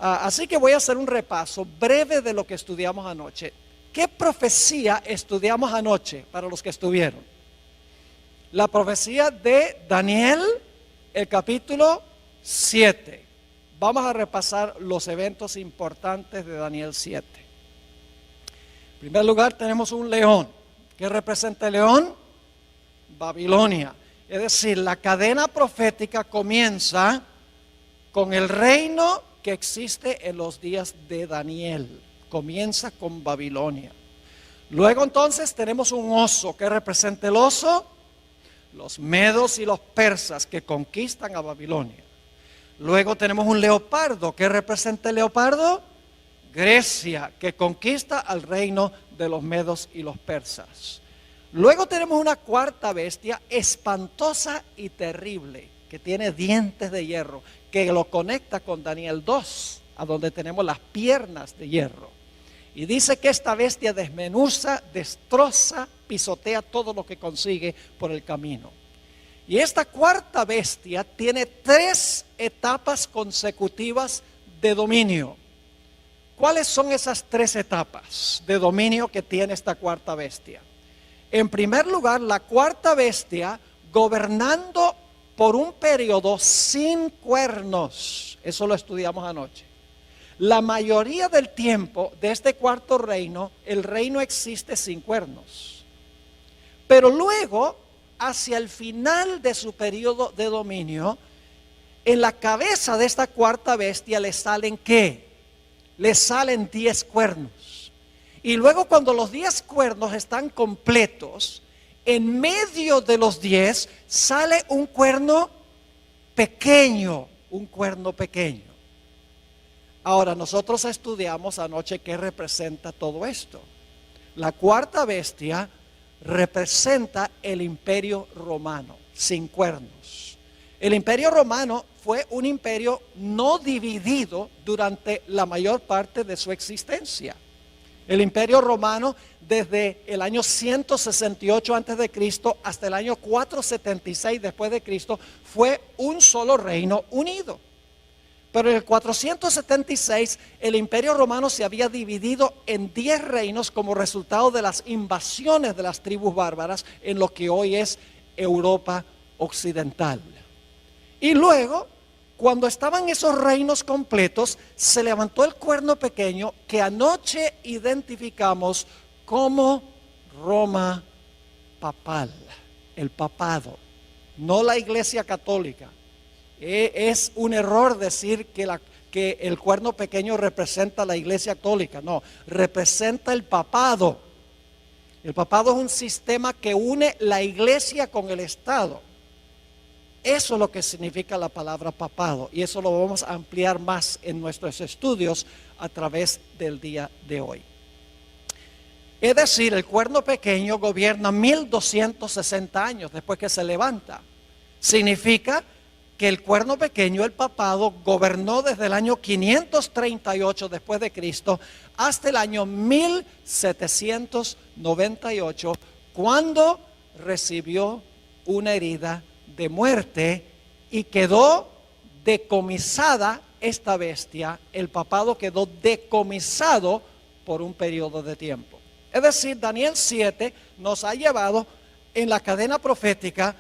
Así que voy a hacer un repaso breve de lo que estudiamos anoche. ¿Qué profecía estudiamos anoche para los que estuvieron? La profecía de Daniel, el capítulo 7. Vamos a repasar los eventos importantes de Daniel 7. En primer lugar tenemos un león. ¿Qué representa el león? Babilonia. Es decir, la cadena profética comienza con el reino que existe en los días de Daniel. Comienza con Babilonia. Luego entonces tenemos un oso. ¿Qué representa el oso? Los medos y los persas que conquistan a Babilonia. Luego tenemos un leopardo. ¿Qué representa el leopardo? Grecia, que conquista al reino de los medos y los persas. Luego tenemos una cuarta bestia espantosa y terrible, que tiene dientes de hierro, que lo conecta con Daniel 2, a donde tenemos las piernas de hierro. Y dice que esta bestia desmenuza, destroza, pisotea todo lo que consigue por el camino. Y esta cuarta bestia tiene 3 etapas consecutivas de dominio. ¿Cuáles son esas 3 etapas de dominio que tiene esta cuarta bestia? En primer lugar, la cuarta bestia gobernando por un periodo sin cuernos. Eso lo estudiamos anoche. La mayoría del tiempo de este cuarto reino, el reino existe sin cuernos. Pero luego, hacia el final de su periodo de dominio, en la cabeza de esta cuarta bestia le salen ¿qué? Le salen 10 cuernos. Y luego cuando los 10 cuernos están completos, en medio de los 10 sale un cuerno pequeño, un cuerno pequeño. Ahora, nosotros estudiamos anoche qué representa todo esto. La cuarta bestia representa el imperio romano, sin cuernos. El imperio romano fue un imperio no dividido durante la mayor parte de su existencia. El imperio romano desde el año 168 a.C. hasta el año 476 después de Cristo fue un solo reino unido. Pero en el 476 el imperio romano se había dividido en 10 reinos como resultado de las invasiones de las tribus bárbaras en lo que hoy es Europa occidental. Y luego, cuando estaban esos reinos completos, se levantó el cuerno pequeño que anoche identificamos como Roma papal, el papado, no la iglesia católica. Es un error decir que el cuerno pequeño representa la iglesia católica, no, representa el papado. El papado es un sistema que une la iglesia con el Estado. Eso es lo que significa la palabra papado, y eso lo vamos a ampliar más en nuestros estudios a través del día de hoy. Es decir, el cuerno pequeño gobierna 1260 años después que se levanta. Significa que el cuerno pequeño, el papado, gobernó desde el año 538 después de Cristo hasta el año 1798, cuando recibió una herida de muerte y quedó decomisada esta bestia. El papado quedó decomisado por un periodo de tiempo. Es decir, Daniel 7 nos ha llevado en la cadena profética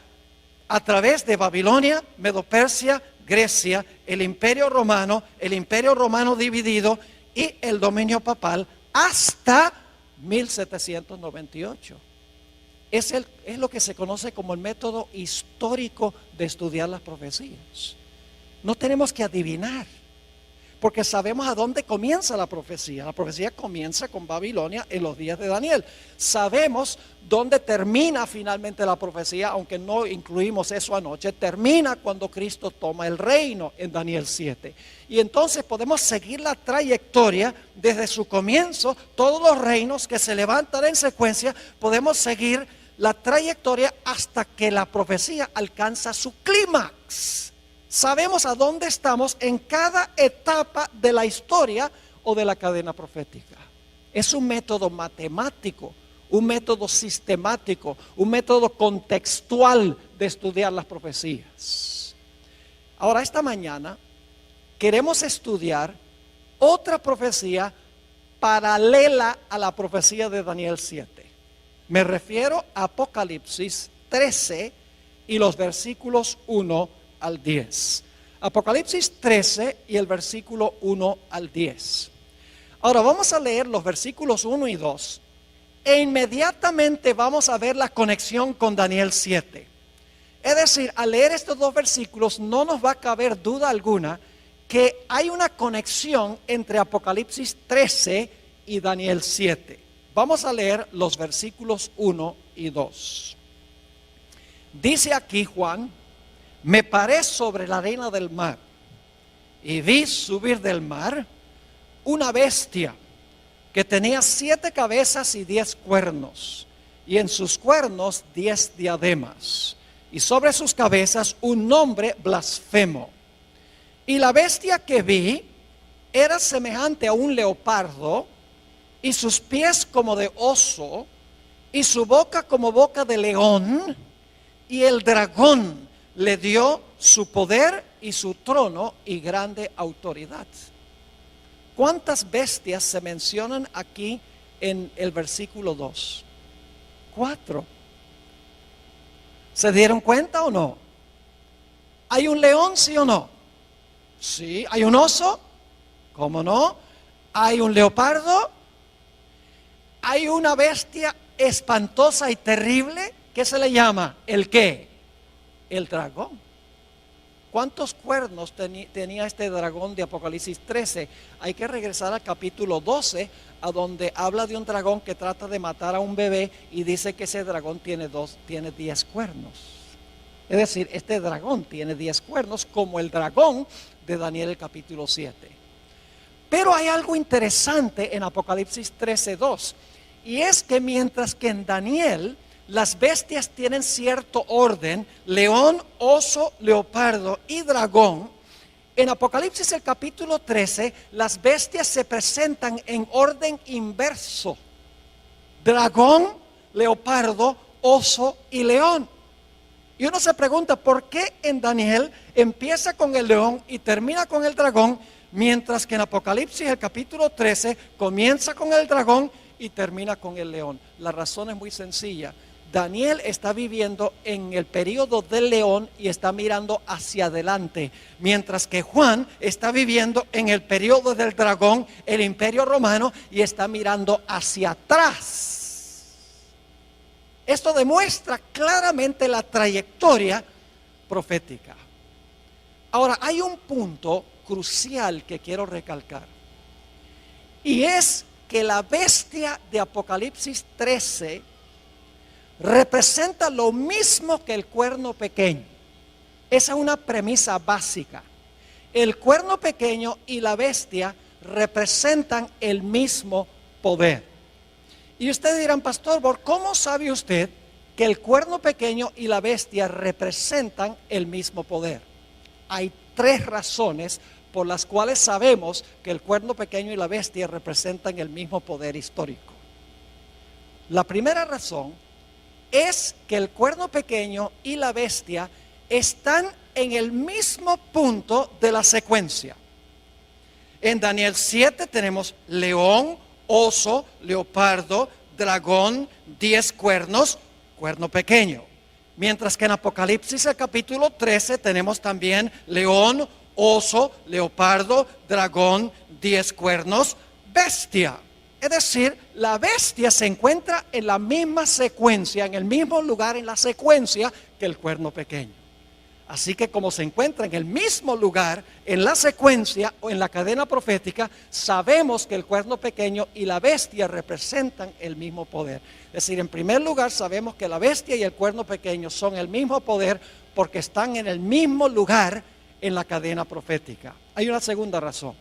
a través de Babilonia, Medo-Persia, Grecia, el imperio romano dividido y el dominio papal hasta 1798. Es lo que se conoce como el método histórico de estudiar las profecías. No tenemos que adivinar, porque sabemos a dónde comienza la profecía. La profecía comienza con Babilonia en los días de Daniel. Sabemos dónde termina finalmente la profecía, aunque no incluimos eso anoche. Termina cuando Cristo toma el reino en Daniel 7. Y entonces podemos seguir la trayectoria desde su comienzo. Todos los reinos que se levantan en secuencia, podemos seguir la trayectoria hasta que la profecía alcanza su clímax. Sabemos a dónde estamos en cada etapa de la historia o de la cadena profética. Es un método matemático, un método sistemático, un método contextual de estudiar las profecías. Ahora, esta mañana queremos estudiar otra profecía paralela a la profecía de Daniel 7. Me refiero a Apocalipsis 13 y los versículos 1 al 10. Apocalipsis 13 y el versículo 1 al 10. Ahora vamos a leer los versículos 1 y 2 e inmediatamente vamos a ver la conexión con Daniel 7. Es decir, al leer estos dos versículos no nos va a caber duda alguna que hay una conexión entre Apocalipsis 13 y Daniel 7. Vamos a leer los versículos 1 y 2. Dice aquí Juan: me paré sobre la arena del mar y vi subir del mar una bestia que tenía 7 cabezas y 10 cuernos, y en sus cuernos 10 diademas, y sobre sus cabezas un nombre blasfemo. Y la bestia que vi era semejante a un leopardo, y sus pies como de oso, y su boca como boca de león, y el dragón le dio su poder y su trono y grande autoridad. ¿Cuántas bestias se mencionan aquí en el versículo 2? 4. ¿Se dieron cuenta o no? ¿Hay un león, sí o no? Sí. ¿Hay un oso? ¿Cómo no? ¿Hay un leopardo? ¿Hay una bestia espantosa y terrible? ¿Qué se le llama? ¿El qué? El dragón. ¿Cuántos cuernos tenía este dragón de Apocalipsis 13? Hay que regresar al capítulo 12, a donde habla de un dragón que trata de matar a un bebé y dice que ese dragón tiene 10 cuernos. Es decir, este dragón tiene 10 cuernos como el dragón de Daniel el capítulo 7. Pero hay algo interesante en Apocalipsis 13:2, y es que mientras que en Daniel las bestias tienen cierto orden: león, oso, leopardo y dragón, en Apocalipsis el capítulo 13 las bestias se presentan en orden inverso: dragón, leopardo, oso y león. Y uno se pregunta, ¿por qué en Daniel empieza con el león y termina con el dragón, mientras que en Apocalipsis el capítulo 13 comienza con el dragón y termina con el león? La razón es muy sencilla. Daniel está viviendo en el periodo del león y está mirando hacia adelante, mientras que Juan está viviendo en el periodo del dragón, el imperio romano, y está mirando hacia atrás. Esto demuestra claramente la trayectoria profética. Ahora, hay un punto crucial que quiero recalcar, y es que la bestia de Apocalipsis 13 representa lo mismo que el cuerno pequeño. Esa es una premisa básica. El cuerno pequeño y la bestia representan el mismo poder. Y ustedes dirán, pastor, ¿cómo sabe usted que el cuerno pequeño y la bestia representan el mismo poder? Hay 3 razones por las cuales sabemos que el cuerno pequeño y la bestia representan el mismo poder histórico. La primera razón es que el cuerno pequeño y la bestia están en el mismo punto de la secuencia. En Daniel 7 tenemos león, oso, leopardo, dragón, 10 cuernos, cuerno pequeño. Mientras que en Apocalipsis el capítulo 13 tenemos también león, oso, leopardo, dragón, 10 cuernos, bestia. Es decir, la bestia se encuentra en la misma secuencia, en el mismo lugar en la secuencia que el cuerno pequeño. Así que como se encuentra en el mismo lugar en la secuencia o en la cadena profética, sabemos que el cuerno pequeño y la bestia representan el mismo poder. Es decir, en primer lugar sabemos que la bestia y el cuerno pequeño son el mismo poder porque están en el mismo lugar en la cadena profética. Hay una segunda razón.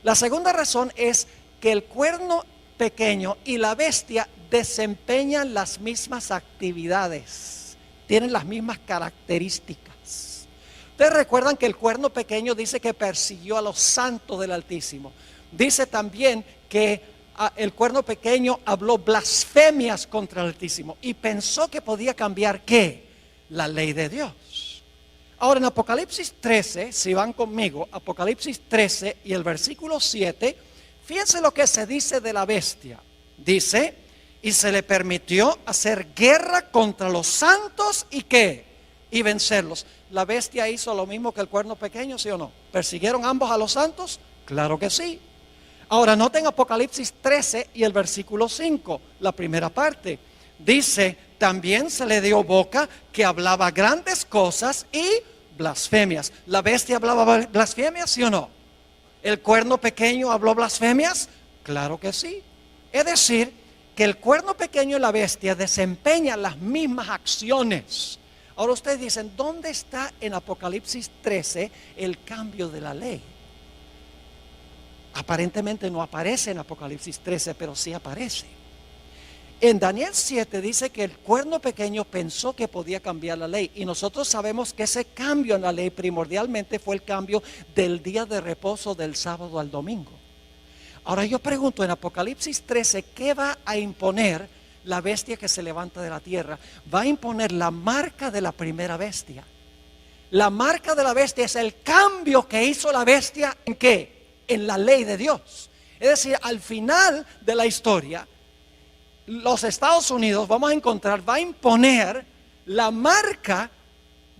La segunda razón es que el cuerno pequeño y la bestia desempeñan las mismas actividades, tienen las mismas características. Ustedes recuerdan que el cuerno pequeño dice que persiguió a los santos del Altísimo. Dice también que el cuerno pequeño habló blasfemias contra el Altísimo y pensó que podía cambiar ¿qué? La ley de Dios. Ahora en Apocalipsis 13, si van conmigo, Apocalipsis 13 y el versículo 7, fíjense lo que se dice de la bestia. Dice, y se le permitió hacer guerra contra los santos y ¿qué? Y vencerlos. ¿La bestia hizo lo mismo que el cuerno pequeño, sí o no? ¿Persiguieron ambos a los santos? Claro que sí. Ahora noten Apocalipsis 13 y el versículo 5, la primera parte. Dice, también se le dio boca que hablaba grandes cosas y blasfemias. ¿La bestia hablaba blasfemias, sí o no? ¿El cuerno pequeño habló blasfemias? Claro que sí. Es decir, que el cuerno pequeño y la bestia desempeñan las mismas acciones. Ahora ustedes dicen, ¿dónde está en Apocalipsis 13 el cambio de la ley? Aparentemente no aparece en Apocalipsis 13, pero sí aparece. En Daniel 7 dice que el cuerno pequeño pensó que podía cambiar la ley. Y nosotros sabemos que ese cambio en la ley primordialmente fue el cambio del día de reposo del sábado al domingo. Ahora yo pregunto, en Apocalipsis 13, ¿qué va a imponer la bestia que se levanta de la tierra? Va a imponer la marca de la primera bestia. La marca de la bestia es el cambio que hizo la bestia ¿en qué? En la ley de Dios. Es decir, al final de la historia, los Estados Unidos, vamos a encontrar, va a imponer la marca,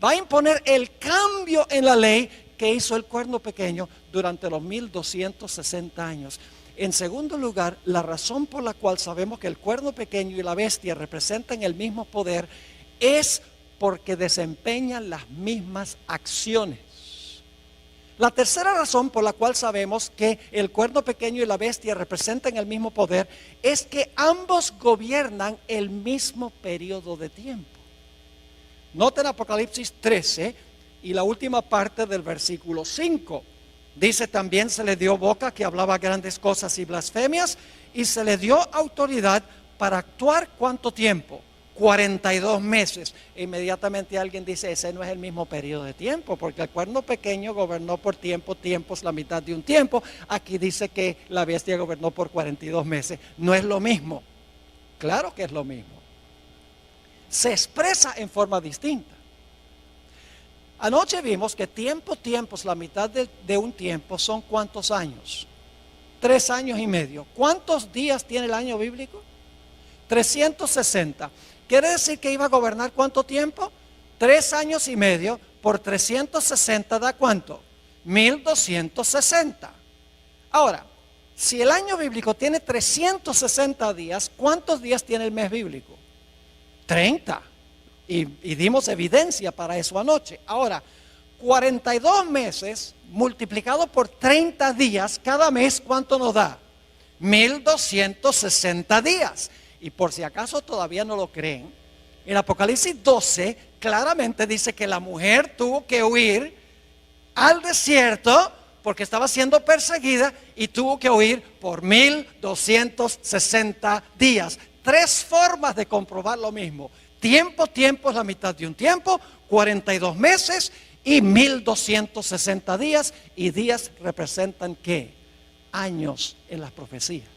va a imponer el cambio en la ley que hizo el cuerno pequeño durante los 1260 años. En segundo lugar, la razón por la cual sabemos que el cuerno pequeño y la bestia representan el mismo poder es porque desempeñan las mismas acciones. La tercera razón por la cual sabemos que el cuerno pequeño y la bestia representan el mismo poder es que ambos gobiernan el mismo periodo de tiempo. Noten Apocalipsis 13 y la última parte del versículo 5. Dice, también se le dio boca que hablaba grandes cosas y blasfemias, y se le dio autoridad para actuar ¿cuánto tiempo? 42 meses. Inmediatamente alguien dice, ese no es el mismo periodo de tiempo, porque el cuerno pequeño gobernó por tiempos, la mitad de un tiempo. Aquí dice que la bestia gobernó por 42 meses. No es lo mismo. Claro que es lo mismo. Se expresa en forma distinta. Anoche vimos que tiempos, la mitad de un tiempo son ¿cuántos años? 3 años y medio. ¿Cuántos días tiene el año bíblico? 360. ¿Quiere decir que iba a gobernar cuánto tiempo? 3 años y medio por 360 da ¿cuánto? 1260. Ahora, si el año bíblico tiene 360 días, ¿cuántos días tiene el mes bíblico? 30. Y dimos evidencia para eso anoche. Ahora, 42 meses multiplicado por 30 días, cada mes, ¿cuánto nos da? 1260 días. Y por si acaso todavía no lo creen, en Apocalipsis 12 claramente dice que la mujer tuvo que huir al desierto porque estaba siendo perseguida y tuvo que huir por 1260 días. 3 formas de comprobar lo mismo. Tiempo es la mitad de un tiempo, 42 meses y 1260 días. Y días representan ¿qué? Años en las profecías.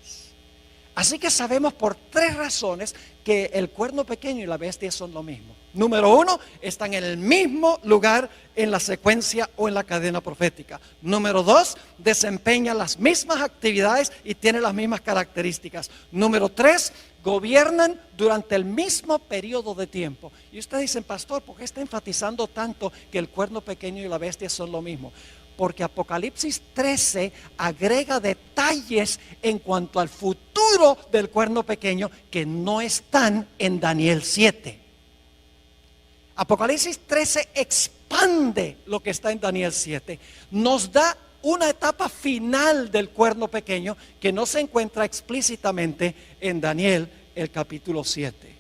Así que sabemos por 3 razones que el cuerno pequeño y la bestia son lo mismo. Número 1, están en el mismo lugar en la secuencia o en la cadena profética. Número 2, desempeñan las mismas actividades y tienen las mismas características. Número 3, gobiernan durante el mismo periodo de tiempo. Y ustedes dicen, pastor, ¿por qué está enfatizando tanto que el cuerno pequeño y la bestia son lo mismo? Porque Apocalipsis 13 agrega detalles en cuanto al futuro del cuerno pequeño que no están en Daniel 7. Apocalipsis 13 expande lo que está en Daniel 7. Nos da una etapa final del cuerno pequeño que no se encuentra explícitamente en Daniel el capítulo 7.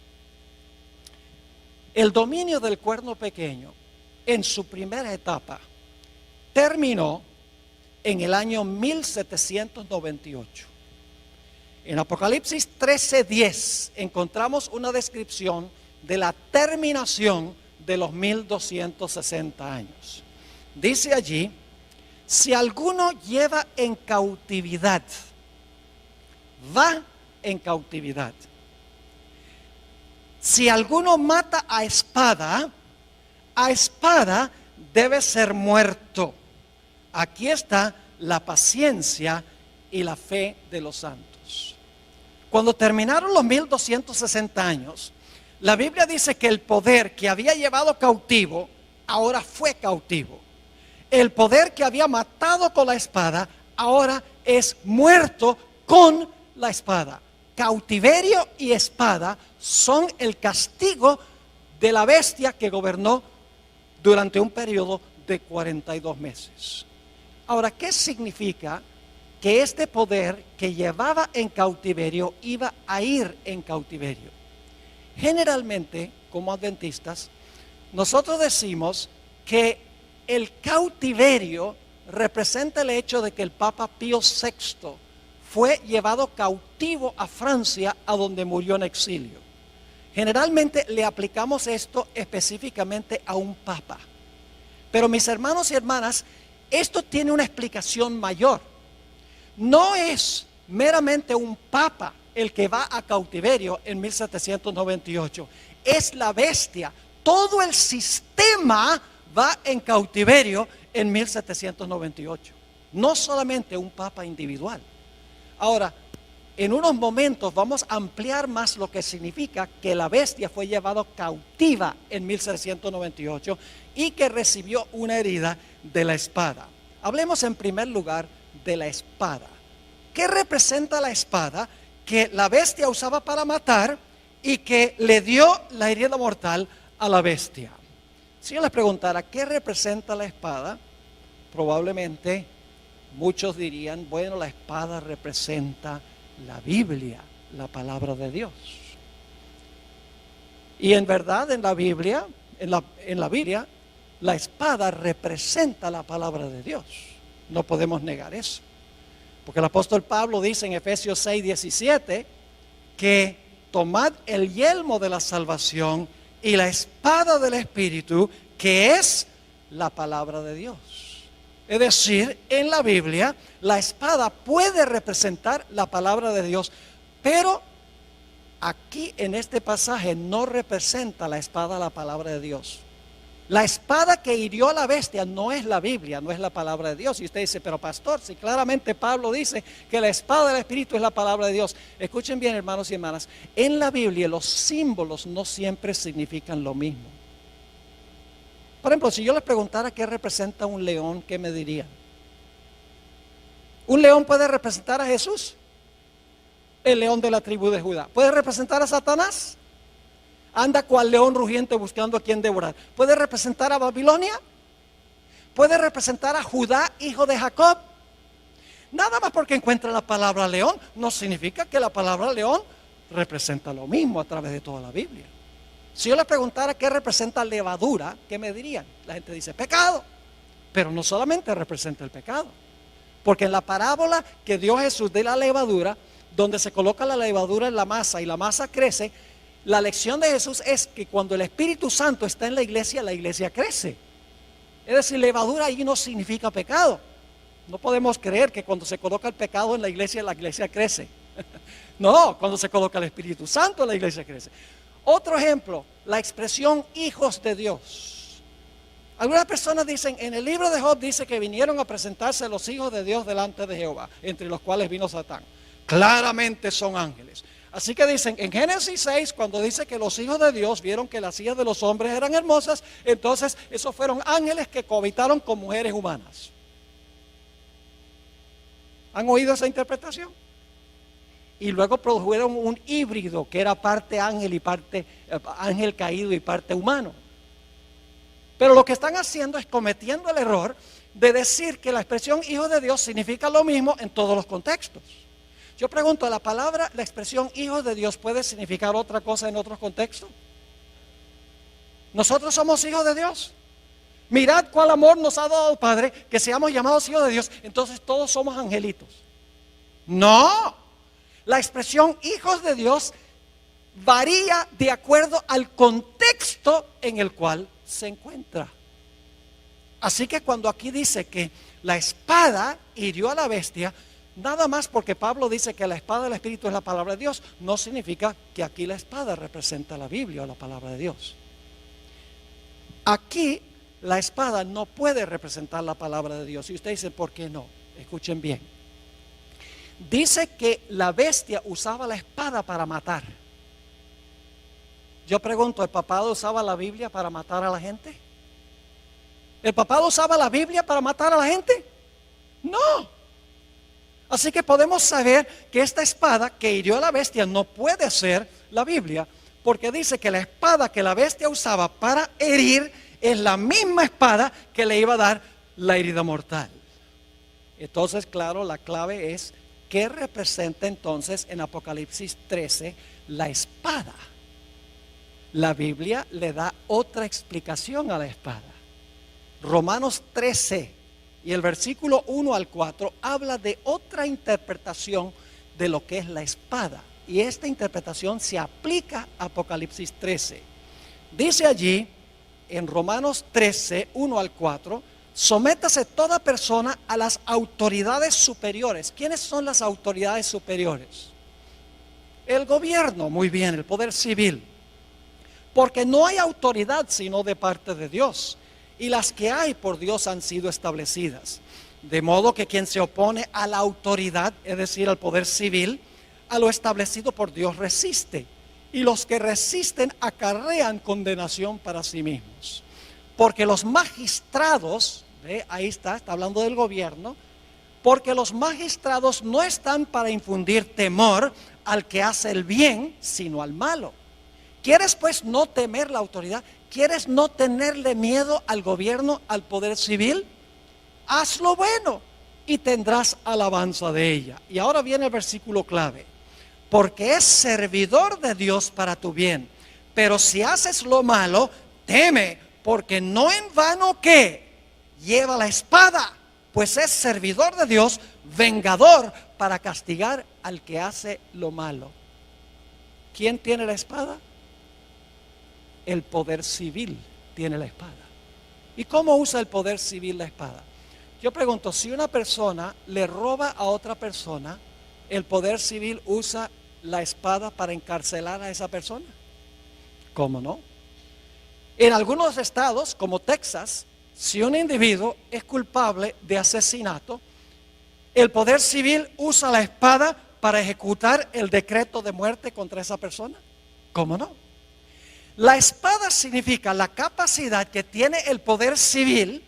El dominio del cuerno pequeño en su primera etapa terminó en el año 1798. En Apocalipsis 13:10 encontramos una descripción de la terminación de los 1260 años. Dice allí, si alguno lleva en cautividad, va en cautividad. Si alguno mata a espada debe ser muerto. Aquí está la paciencia y la fe de los santos. Cuando terminaron los 1260 años, la Biblia dice que el poder que había llevado cautivo, ahora fue cautivo. El poder que había matado con la espada, ahora es muerto con la espada. Cautiverio y espada son el castigo de la bestia que gobernó durante un periodo de 42 meses. Ahora, ¿qué significa que este poder que llevaba en cautiverio iba a ir en cautiverio? Generalmente, como adventistas, nosotros decimos que el cautiverio representa el hecho de que el Papa Pío VI fue llevado cautivo a Francia, a donde murió en exilio. Generalmente le aplicamos esto específicamente a un papa. Pero mis hermanos y hermanas, esto tiene una explicación mayor. No es meramente un papa el que va a cautiverio en 1798. Es la bestia. Todo el sistema va en cautiverio en 1798. No solamente un papa individual. Ahora, en unos momentos vamos a ampliar más lo que significa que la bestia fue llevada cautiva en 1798 y que recibió una herida de la espada. Hablemos en primer lugar de la espada. ¿Qué representa la espada que la bestia usaba para matar y que le dio la herida mortal a la bestia? Si yo les preguntara qué representa la espada, probablemente muchos dirían, bueno, la espada representa la Biblia, la palabra de Dios. Y en verdad en la Biblia, la espada representa la palabra de Dios. No podemos negar eso. Porque el apóstol Pablo dice en Efesios 6:17 que tomad el yelmo de la salvación y la espada del Espíritu, que es la palabra de Dios. Es decir, en la Biblia la espada puede representar la palabra de Dios, pero aquí en este pasaje no representa la espada la palabra de Dios. La espada que hirió a la bestia no es la Biblia, no es la palabra de Dios. Y usted dice, pero pastor, si claramente Pablo dice que la espada del Espíritu es la palabra de Dios. Escuchen bien, hermanos y hermanas, en la Biblia los símbolos no siempre significan lo mismo. Por ejemplo, si yo les preguntara qué representa un león, ¿qué me dirían? ¿Un león puede representar a Jesús? El león de la tribu de Judá. ¿Puede representar a Satanás? Anda cual león rugiente buscando a quien devorar. ¿Puede representar a Babilonia? ¿Puede representar a Judá, hijo de Jacob? Nada más porque encuentra la palabra león, no significa que la palabra león representa lo mismo a través de toda la Biblia. Si yo les preguntara qué representa levadura, ¿qué me dirían? La gente dice pecado, pero no solamente representa el pecado, porque en la parábola que dio Jesús de la levadura, donde se coloca la levadura en la masa y la masa crece, la lección de Jesús es que cuando el Espíritu Santo está en la iglesia crece. Es decir, levadura allí no significa pecado. No podemos creer que cuando se coloca el pecado en la iglesia crece. No, cuando se coloca el Espíritu Santo, la iglesia crece. Otro ejemplo, la expresión hijos de Dios. Algunas personas dicen, en el libro de Job dice que vinieron a presentarse los hijos de Dios delante de Jehová, entre los cuales vino Satán. Claramente son ángeles. Así que dicen, en Génesis 6, cuando dice que los hijos de Dios vieron que las hijas de los hombres eran hermosas, entonces esos fueron ángeles que cohabitaron con mujeres humanas. ¿Han oído esa interpretación? Y luego produjeron un híbrido que era parte ángel y parte ángel caído y parte humano. Pero lo que están haciendo es cometiendo el error de decir que la expresión hijo de Dios significa lo mismo en todos los contextos. Yo pregunto, la expresión hijo de Dios puede significar otra cosa en otros contextos. Nosotros somos hijos de Dios. Mirad cuál amor nos ha dado el Padre, que seamos llamados hijos de Dios. Entonces todos somos angelitos. No, la expresión hijos de Dios varía de acuerdo al contexto en el cual se encuentra. Así que cuando aquí dice que la espada hirió a la bestia, nada más porque Pablo dice que la espada del Espíritu es la palabra de Dios, no significa que aquí la espada representa la Biblia o la palabra de Dios. Aquí la espada no puede representar la palabra de Dios. Y usted dice, ¿por qué no? Escuchen bien. Dice que la bestia usaba la espada para matar. Yo pregunto, ¿el papado usaba la Biblia para matar a la gente? ¿El papado usaba la Biblia para matar a la gente? No. Así que podemos saber que esta espada que hirió a la bestia no puede ser la Biblia, porque dice que la espada que la bestia usaba para herir es la misma espada que le iba a dar la herida mortal. Entonces, claro, la clave es ¿qué representa entonces en Apocalipsis 13 la espada? La Biblia le da otra explicación a la espada. Romanos 13 y el versículo 1 al 4 habla de otra interpretación de lo que es la espada. Y esta interpretación se aplica a Apocalipsis 13. Dice allí en Romanos 13, 1 al 4, sométase toda persona a las autoridades superiores. ¿Quiénes son las autoridades superiores? El gobierno, muy bien, el poder civil. Porque no hay autoridad sino de parte de Dios. Y las que hay por Dios han sido establecidas. De modo que quien se opone a la autoridad, es decir, al poder civil, a lo establecido por Dios resiste. Y los que resisten acarrean condenación para sí mismos. Porque los magistrados, ahí está hablando del gobierno, porque los magistrados no están para infundir temor al que hace el bien, sino al malo. ¿Quieres pues no temer la autoridad? ¿Quieres no tenerle miedo al gobierno, al poder civil? Haz lo bueno y tendrás alabanza de ella. Y ahora viene el versículo clave. Porque es servidor de Dios para tu bien. Pero si haces lo malo, teme, porque no en vano que lleva la espada, pues es servidor de Dios, vengador para castigar al que hace lo malo. ¿Quién tiene la espada? El poder civil tiene la espada. ¿Y cómo usa el poder civil la espada? Yo pregunto, si una persona le roba a otra persona, ¿el poder civil usa la espada para encarcelar a esa persona? ¿Cómo no? En algunos estados, como Texas, si un individuo es culpable de asesinato, el poder civil usa la espada para ejecutar el decreto de muerte contra esa persona. ¿Cómo no? La espada significa la capacidad que tiene el poder civil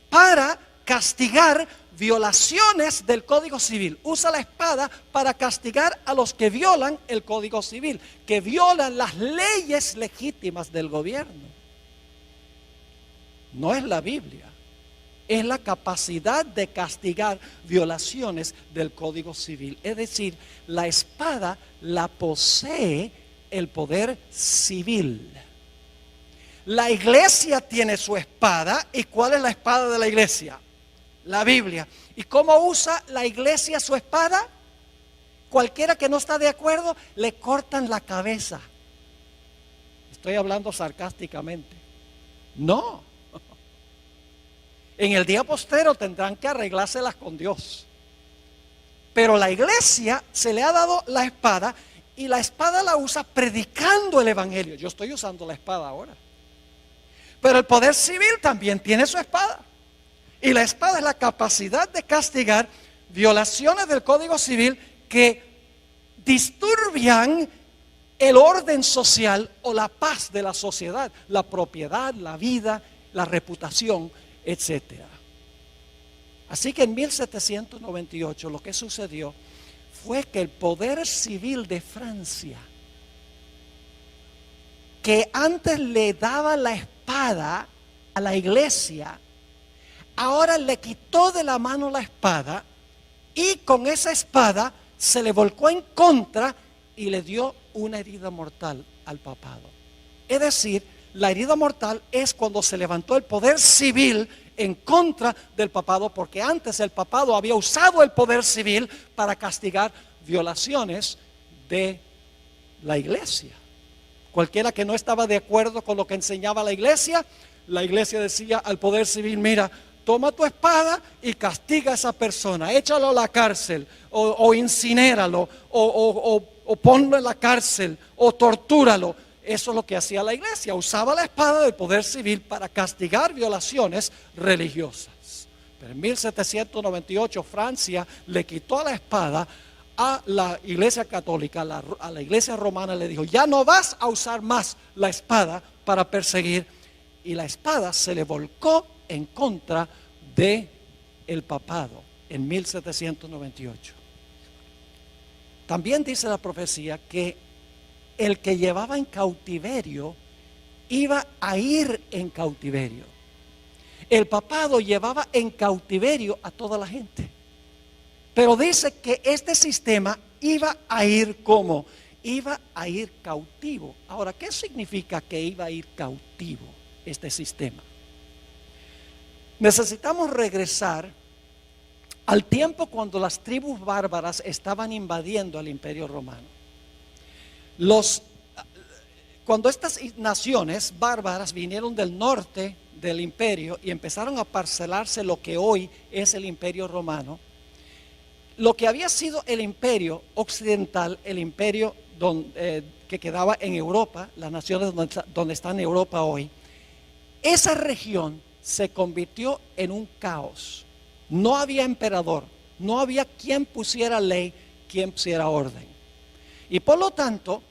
para castigar violaciones del Código Civil. Usa la espada para castigar a los que violan el Código Civil, que violan las leyes legítimas del gobierno. No es la Biblia, es la capacidad de castigar violaciones del Código Civil. Es decir, la espada la posee el poder civil. La iglesia tiene su espada. ¿Y cuál es la espada de la iglesia? La Biblia. ¿Y cómo usa la iglesia su espada? Cualquiera que no está de acuerdo, le cortan la cabeza. Estoy hablando sarcásticamente. No. En el día postero tendrán que arreglárselas con Dios. Pero la iglesia se le ha dado la espada, y la espada la usa predicando el evangelio. Yo estoy usando la espada ahora. Pero el poder civil también tiene su espada. Y la espada es la capacidad de castigar violaciones del Código Civil que disturbian el orden social o la paz de la sociedad, la propiedad, la vida, la reputación, etcétera. Así que en 1798 lo que sucedió fue que el poder civil de Francia, que antes le daba la espada a la iglesia, ahora le quitó de la mano la espada y con esa espada se le volcó en contra y le dio una herida mortal al papado. Es decir, la herida mortal es cuando se levantó el poder civil en contra del papado, porque antes el papado había usado el poder civil para castigar violaciones de la iglesia. Cualquiera que no estaba de acuerdo con lo que enseñaba la iglesia decía al poder civil: mira, toma tu espada y castiga a esa persona, échalo a la cárcel, o incinéralo, o ponlo en la cárcel, o tortúralo. eso es lo que hacía la iglesia, usaba la espada del poder civil para castigar violaciones religiosas. Pero en 1798 Francia le quitó la espada a la iglesia católica, a la iglesia romana, le dijo: ya no vas a usar más la espada para perseguir. Y la espada se le volcó en contra de el papado en 1798. También dice la profecía que el que llevaba en cautiverio iba a ir en cautiverio. El papado llevaba en cautiverio a toda la gente. Pero dice que este sistema iba a ir como, iba a ir cautivo. Ahora, ¿qué significa que iba a ir cautivo este sistema? Necesitamos regresar al tiempo cuando las tribus bárbaras estaban invadiendo al Imperio Romano. Cuando estas naciones bárbaras vinieron del norte del imperio y empezaron a parcelarse lo que hoy es el Imperio Romano, lo que había sido el imperio occidental, el imperio que quedaba en Europa, las naciones donde está en Europa hoy, esa región se convirtió en un caos. No había emperador, no había quien pusiera ley, quien pusiera orden. Y por lo tanto,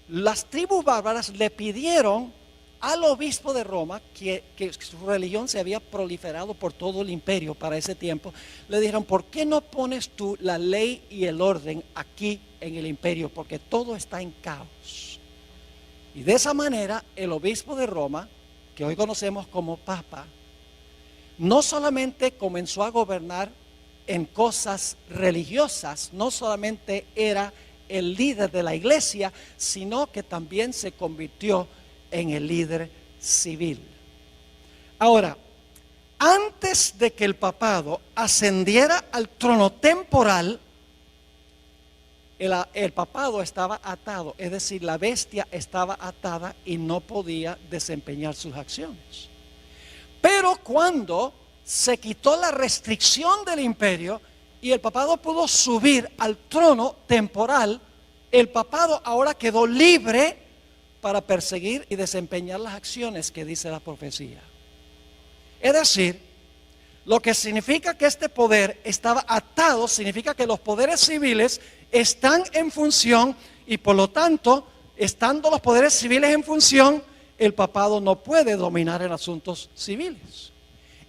las tribus bárbaras le pidieron al obispo de Roma, que su religión se había proliferado por todo el imperio para ese tiempo, le dijeron: ¿por qué no pones tú la ley y el orden aquí en el imperio? Porque todo está en caos. Y de esa manera el obispo de Roma, que hoy conocemos como Papa, no solamente comenzó a gobernar en cosas religiosas, no solamente era el líder de la iglesia, sino que también se convirtió en el líder civil. Ahora, antes de que el papado ascendiera al trono temporal, el papado estaba atado, es decir, la bestia estaba atada y no podía desempeñar sus acciones. Pero cuando se quitó la restricción del imperio y el papado pudo subir al trono temporal, el papado ahora quedó libre para perseguir y desempeñar las acciones que dice la profecía. Es decir, lo que significa que este poder estaba atado, significa que los poderes civiles están en función y por lo tanto, estando los poderes civiles en función, el papado no puede dominar en asuntos civiles.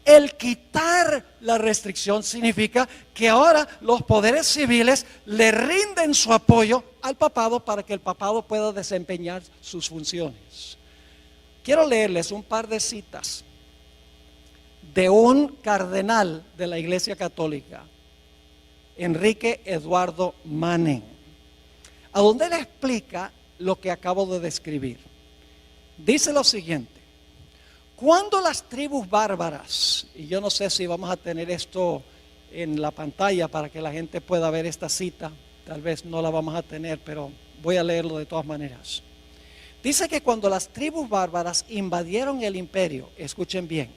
El quitar la restricción significa que ahora los poderes civiles le rinden su apoyo al papado para que el papado pueda desempeñar sus funciones. Quiero leerles un par de citas de un cardenal de la Iglesia Católica, Enrique Eduardo Manning, a donde él explica lo que acabo de describir. Dice lo siguiente: cuando las tribus bárbaras, y yo no sé si vamos a tener esto en la pantalla para que la gente pueda ver esta cita, tal vez no la vamos a tener, pero voy a leerlo de todas maneras. Dice que cuando las tribus bárbaras invadieron el imperio, escuchen bien,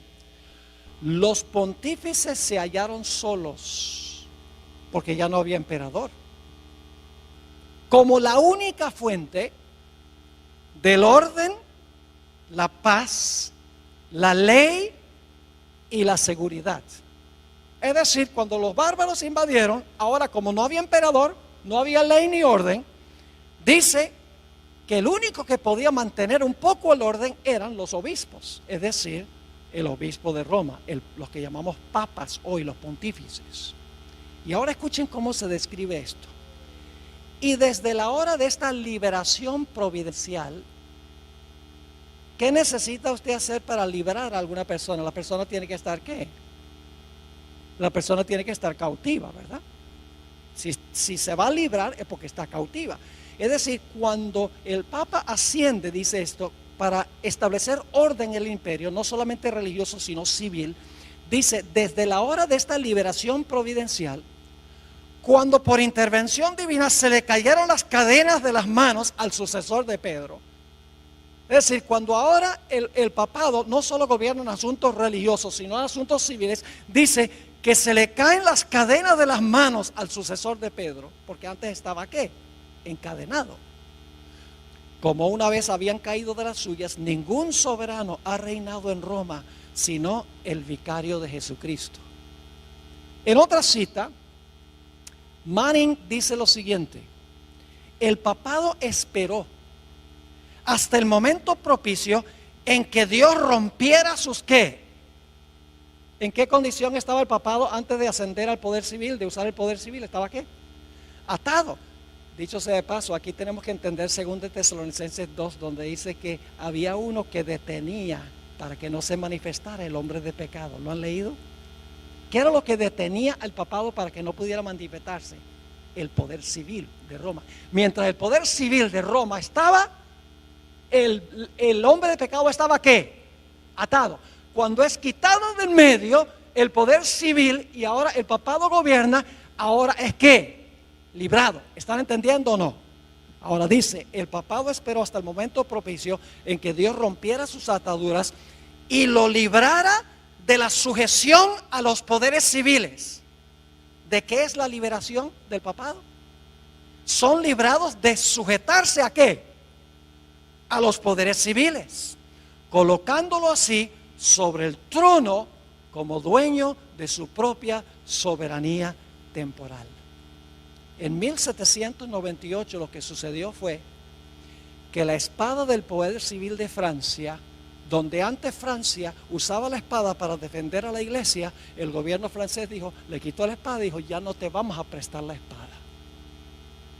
los pontífices se hallaron solos porque ya no había emperador. Como la única fuente del orden, la paz, la ley y la seguridad. Es decir, cuando los bárbaros invadieron, ahora como no había emperador, no había ley ni orden, dice que el único que podía mantener un poco el orden eran los obispos, es decir, el obispo de Roma, los que llamamos papas hoy, los pontífices. Y ahora escuchen cómo se describe esto. Y desde la hora de esta liberación providencial, ¿qué necesita usted hacer para liberar a alguna persona? La persona tiene que estar ¿qué? La persona tiene que estar cautiva, ¿verdad? Si se va a librar es porque está cautiva. Es decir, cuando el Papa asciende, dice esto, para establecer orden en el imperio, no solamente religioso, sino civil, dice, desde la hora de esta liberación providencial, cuando por intervención divina se le cayeron las cadenas de las manos al sucesor de Pedro. Es decir, cuando ahora el papado no solo gobierna en asuntos religiosos, sino en asuntos civiles, dice que se le caen las cadenas de las manos al sucesor de Pedro, porque antes estaba ¿qué? Encadenado. Como una vez habían caído de las suyas, ningún soberano ha reinado en Roma, sino el vicario de Jesucristo. En otra cita, Manning dice lo siguiente: el papado esperó hasta el momento propicio en que Dios rompiera sus ¿qué? ¿En qué condición estaba el papado antes de ascender al poder civil, de usar el poder civil? ¿Estaba qué? Atado. Dicho sea de paso, aquí tenemos que entender 2 Tesalonicenses 2, donde dice que había uno que detenía para que no se manifestara el hombre de pecado. ¿Lo han leído? ¿Qué era lo que detenía al papado para que no pudiera manifestarse? El poder civil de Roma. Mientras el poder civil de Roma estaba, el hombre de pecado estaba ¿qué? Atado. Cuando es quitado del medio el poder civil y ahora el papado gobierna, ahora es ¿qué? Librado. ¿Están entendiendo o no? Ahora dice, el papado esperó hasta el momento propicio en que Dios rompiera sus ataduras y lo librara de la sujeción a los poderes civiles. ¿De qué es la liberación del papado? Son librados de sujetarse ¿a qué? A los poderes civiles, colocándolo así sobre el trono como dueño de su propia soberanía temporal. En 1798 lo que sucedió fue que la espada del poder civil de Francia, donde antes Francia usaba la espada para defender a la iglesia, el gobierno francés dijo, le quitó la espada y dijo, ya no te vamos a prestar la espada.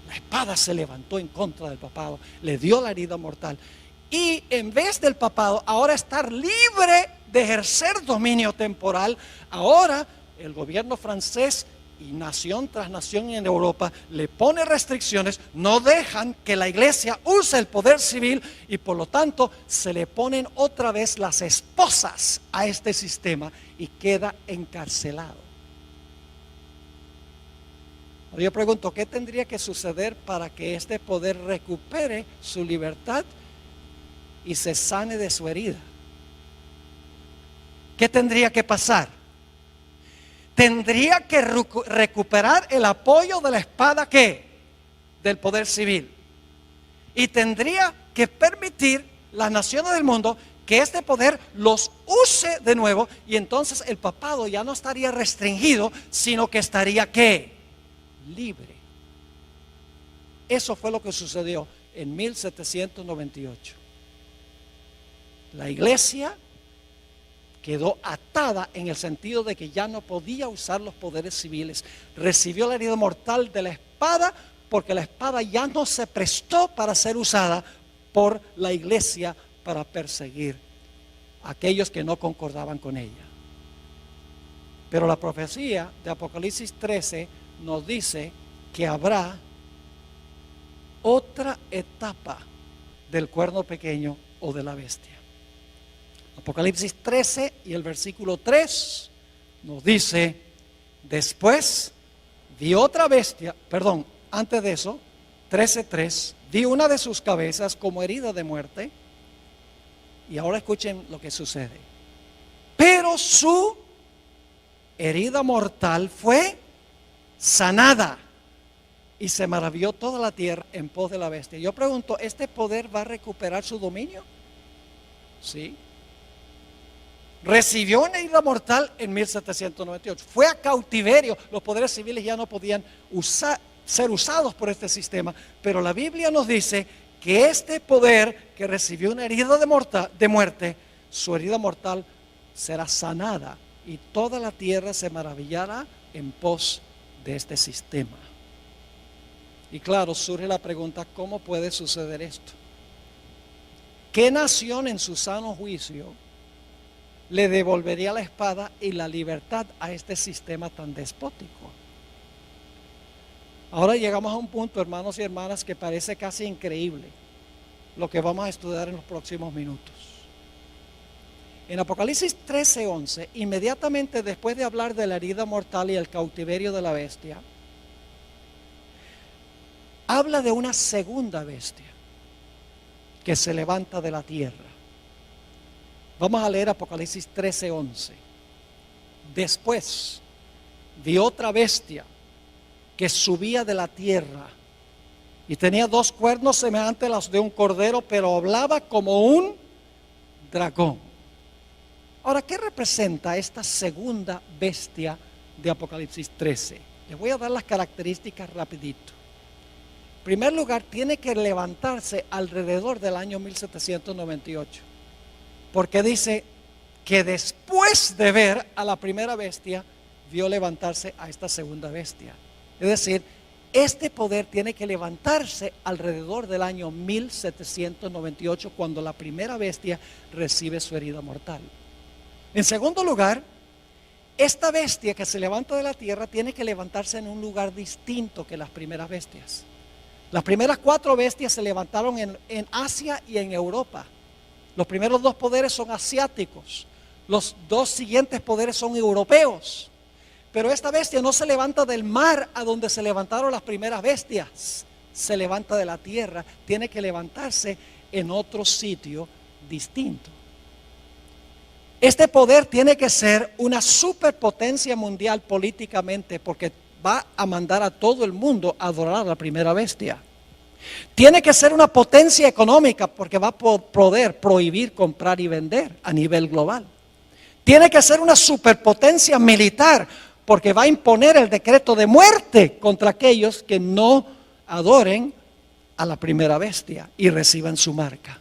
La espada se levantó en contra del papado, le dio la herida mortal. Y en vez del papado ahora estar libre de ejercer dominio temporal, ahora el gobierno francés y nación tras nación en Europa le pone restricciones, no dejan que la iglesia use el poder civil y por lo tanto se le ponen otra vez las esposas a este sistema y queda encarcelado. Yo pregunto, ¿qué tendría que suceder para que este poder recupere su libertad y se sane de su herida? ¿Qué tendría que pasar? Tendría que recuperar el apoyo de la espada ¿qué? Del poder civil. Y tendría que permitir las naciones del mundo que este poder los use de nuevo, y entonces el papado ya no estaría restringido, sino que estaría ¿qué? Libre. Eso fue lo que sucedió en 1798. La iglesia quedó atada en el sentido de que ya no podía usar los poderes civiles. Recibió la herida mortal de la espada porque la espada ya no se prestó para ser usada por la iglesia para perseguir a aquellos que no concordaban con ella. Pero la profecía de Apocalipsis 13 nos dice que habrá otra etapa del cuerno pequeño o de la bestia. Apocalipsis 13 y el versículo 3 nos dice, después vi otra bestia, antes de eso, 13:3, vi una de sus cabezas como herida de muerte, y ahora escuchen lo que sucede, pero su herida mortal fue sanada, y se maravilló toda la tierra en pos de la bestia. Yo pregunto, ¿este poder va a recuperar su dominio? Sí. Recibió una herida mortal en 1798. Fue a cautiverio. Los poderes civiles ya no podían ser usados por este sistema. Pero la Biblia nos dice que este poder que recibió una herida de muerte, su herida mortal será sanada. Y toda la tierra se maravillará en pos de este sistema. Y claro, surge la pregunta, ¿cómo puede suceder esto? ¿Qué nación en su sano juicio le devolvería la espada y la libertad a este sistema tan despótico? Ahora llegamos a un punto, hermanos y hermanas, que parece casi increíble lo que vamos a estudiar en los próximos minutos. En Apocalipsis 13:11, inmediatamente después de hablar de la herida mortal y el cautiverio de la bestia, habla de una segunda bestia que se levanta de la tierra. Vamos a leer Apocalipsis 13:11. Después vi otra bestia que subía de la tierra Y tenía 2 cuernos semejantes a los de un cordero, pero hablaba como un dragón. Ahora, ¿qué representa esta segunda bestia de Apocalipsis 13? Les voy a dar las características rapidito. En primer lugar, tiene que levantarse alrededor del año 1798. Porque dice que después de ver a la primera bestia, vio levantarse a esta segunda bestia. Es decir, este poder tiene que levantarse alrededor del año 1798, cuando la primera bestia recibe su herida mortal. En segundo lugar, esta bestia que se levanta de la tierra tiene que levantarse en un lugar distinto que las primeras bestias. Las primeras 4 bestias se levantaron en Asia y en Europa. Los primeros 2 poderes son asiáticos. Los 2 siguientes poderes son europeos. Pero esta bestia no se levanta del mar a donde se levantaron las primeras bestias. Se levanta de la tierra. Tiene que levantarse en otro sitio distinto. Este poder tiene que ser una superpotencia mundial políticamente, porque va a mandar a todo el mundo a adorar a la primera bestia. Tiene que ser una potencia económica, porque va a poder prohibir comprar y vender a nivel global. Tiene que ser una superpotencia militar, porque va a imponer el decreto de muerte contra aquellos que no adoren a la primera bestia y reciban su marca.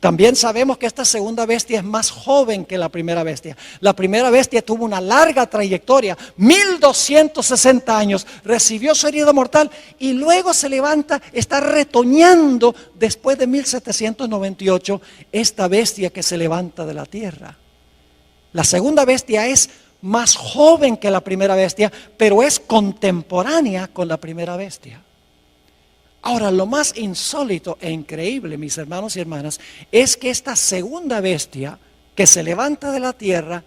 También sabemos que esta segunda bestia es más joven que la primera bestia. La primera bestia tuvo una larga trayectoria, 1260 años, recibió su herida mortal y luego se levanta, está retoñando después de 1798, esta bestia que se levanta de la tierra. La segunda bestia es más joven que la primera bestia, pero es contemporánea con la primera bestia. Ahora, lo más insólito e increíble, mis hermanos y hermanas, es que esta segunda bestia que se levanta de la tierra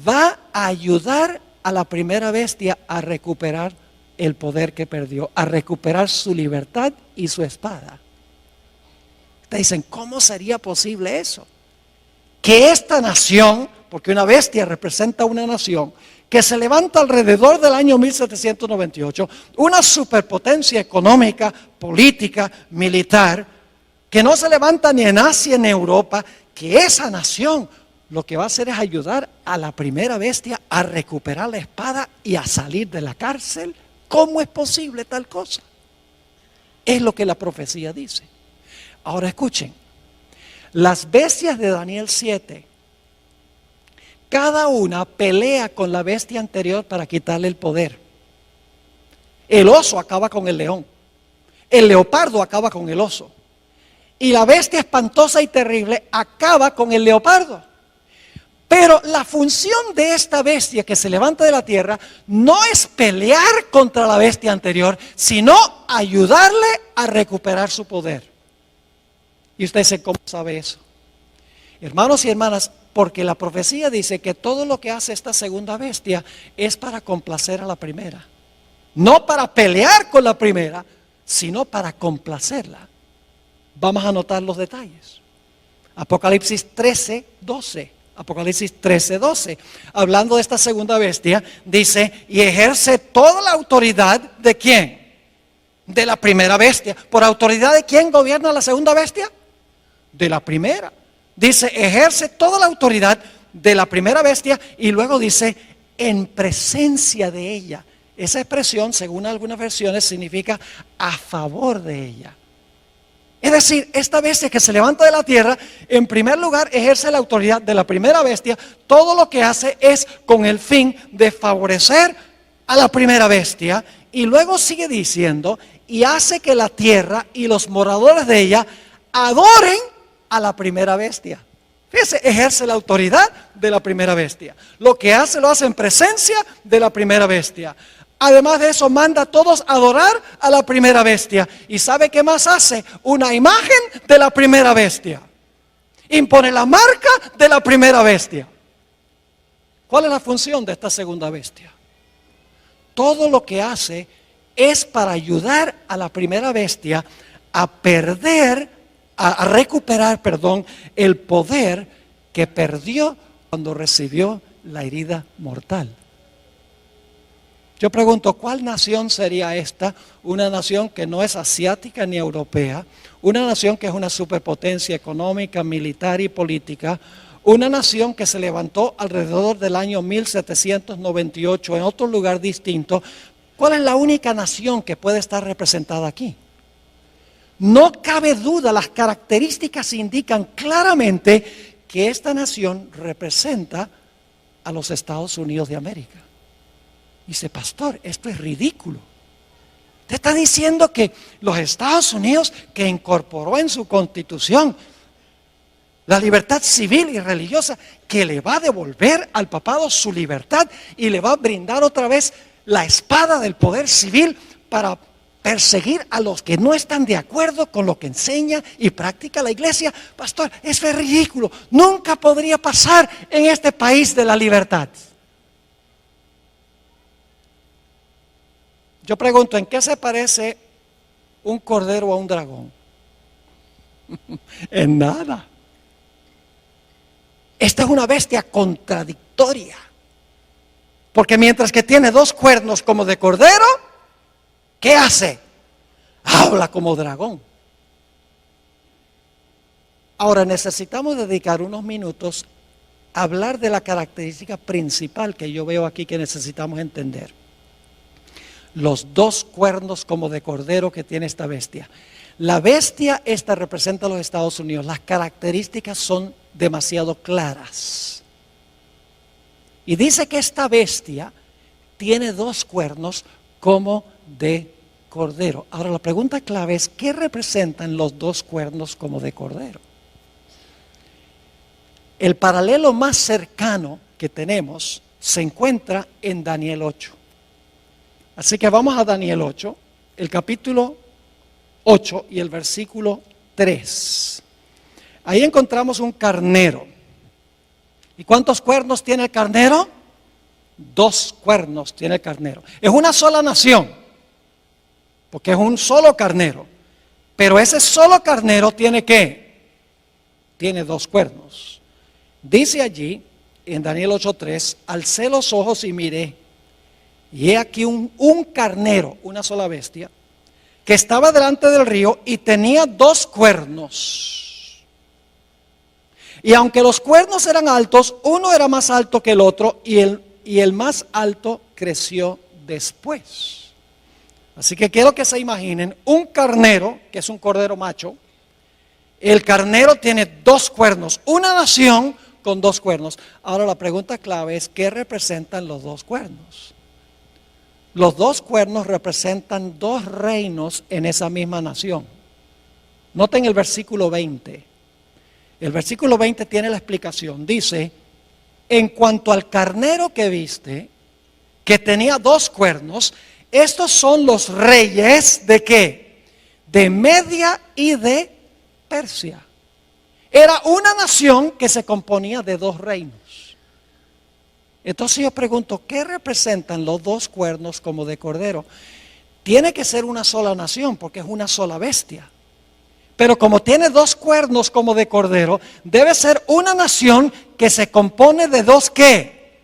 va a ayudar a la primera bestia a recuperar el poder que perdió, a recuperar su libertad y su espada. Ustedes dicen, ¿cómo sería posible eso? Que esta nación, porque una bestia representa una nación, que se levanta alrededor del año 1798, una superpotencia económica, política, militar, que no se levanta ni en Asia ni en Europa, que esa nación lo que va a hacer es ayudar a la primera bestia a recuperar la espada y a salir de la cárcel. ¿Cómo es posible tal cosa? Es lo que la profecía dice. Ahora escuchen, las bestias de Daniel 7, cada una pelea con la bestia anterior para quitarle el poder. El oso acaba con el león. El leopardo acaba con el oso. Y la bestia espantosa y terrible acaba con el leopardo. Pero la función de esta bestia que se levanta de la tierra no es pelear contra la bestia anterior, sino ayudarle a recuperar su poder. Y usted dice, ¿cómo sabe eso? Hermanos y hermanas, porque la profecía dice que todo lo que hace esta segunda bestia es para complacer a la primera. No para pelear con la primera, sino para complacerla. Vamos a notar los detalles. Apocalipsis 13, 12. Apocalipsis 13, 12. Hablando de esta segunda bestia, dice, y ejerce toda la autoridad ¿de quién? De la primera bestia. ¿Por autoridad de quién gobierna la segunda bestia? De la primera. Dice, ejerce toda la autoridad de la primera bestia y luego dice, en presencia de ella. Esa expresión, según algunas versiones, significa a favor de ella. Es decir, esta bestia que se levanta de la tierra, en primer lugar, ejerce la autoridad de la primera bestia. Todo lo que hace es con el fin de favorecer a la primera bestia. Y luego sigue diciendo, y hace que la tierra y los moradores de ella adoren a la primera bestia. Fíjese, ejerce la autoridad de la primera bestia. Lo que hace, lo hace en presencia de la primera bestia. Además de eso, manda a todos a adorar a la primera bestia. ¿Y sabe qué más hace? Una imagen de la primera bestia. Impone la marca de la primera bestia. ¿Cuál es la función de esta segunda bestia? Todo lo que hace es para ayudar a la primera bestia a recuperar el poder que perdió cuando recibió la herida mortal. Yo pregunto, ¿cuál nación sería esta? Una nación que no es asiática ni europea, una nación que es una superpotencia económica, militar y política, una nación que se levantó alrededor del año 1798 en otro lugar distinto. ¿Cuál es la única nación que puede estar representada aquí? No cabe duda, las características indican claramente que esta nación representa a los Estados Unidos de América. Dice, pastor, esto es ridículo. Usted está diciendo que los Estados Unidos, que incorporó en su constitución la libertad civil y religiosa, que le va a devolver al papado su libertad y le va a brindar otra vez la espada del poder civil para perseguir a los que no están de acuerdo con lo que enseña y practica la iglesia. Pastor, eso es ridículo. Nunca podría pasar en este país de la libertad. Yo pregunto, ¿en qué se parece un cordero a un dragón? En nada. Esta es una bestia contradictoria. Porque mientras que tiene dos cuernos como de cordero, ¿qué hace? Habla como dragón. Ahora necesitamos dedicar unos minutos a hablar de la característica principal que yo veo aquí que necesitamos entender. Los dos cuernos como de cordero que tiene esta bestia. La bestia esta representa a los Estados Unidos. Las características son demasiado claras. Y dice que esta bestia tiene dos cuernos como de cordero. Ahora la pregunta clave es, ¿qué representan los dos cuernos como de cordero? El paralelo más cercano que tenemos se encuentra en Daniel 8. Así que vamos a Daniel 8, el capítulo 8 y el versículo 3. Ahí encontramos un carnero. ¿Y cuántos cuernos tiene el carnero? Dos cuernos tiene el carnero. Es una sola nación, porque es un solo carnero. Pero ese solo carnero tiene ¿qué? Tiene dos cuernos. Dice allí, en Daniel 8:3, alcé los ojos y miré. Y he aquí un carnero, una sola bestia, que estaba delante del río y tenía dos cuernos. Y aunque los cuernos eran altos, uno era más alto que el otro y el más alto creció después. Así que quiero que se imaginen un carnero, que es un cordero macho. El carnero tiene dos cuernos, una nación con dos cuernos. Ahora la pregunta clave es, ¿qué representan los dos cuernos? Los dos cuernos representan dos reinos en esa misma nación. Noten el versículo 20. El versículo 20 tiene la explicación. Dice, en cuanto al carnero que viste, que tenía dos cuernos, estos son los reyes ¿de qué? De Media y de Persia. Era una nación que se componía de dos reinos. Entonces yo pregunto, ¿qué representan los dos cuernos como de cordero? Tiene que ser una sola nación porque es una sola bestia. Pero como tiene dos cuernos como de cordero, debe ser una nación que se compone de dos ¿qué?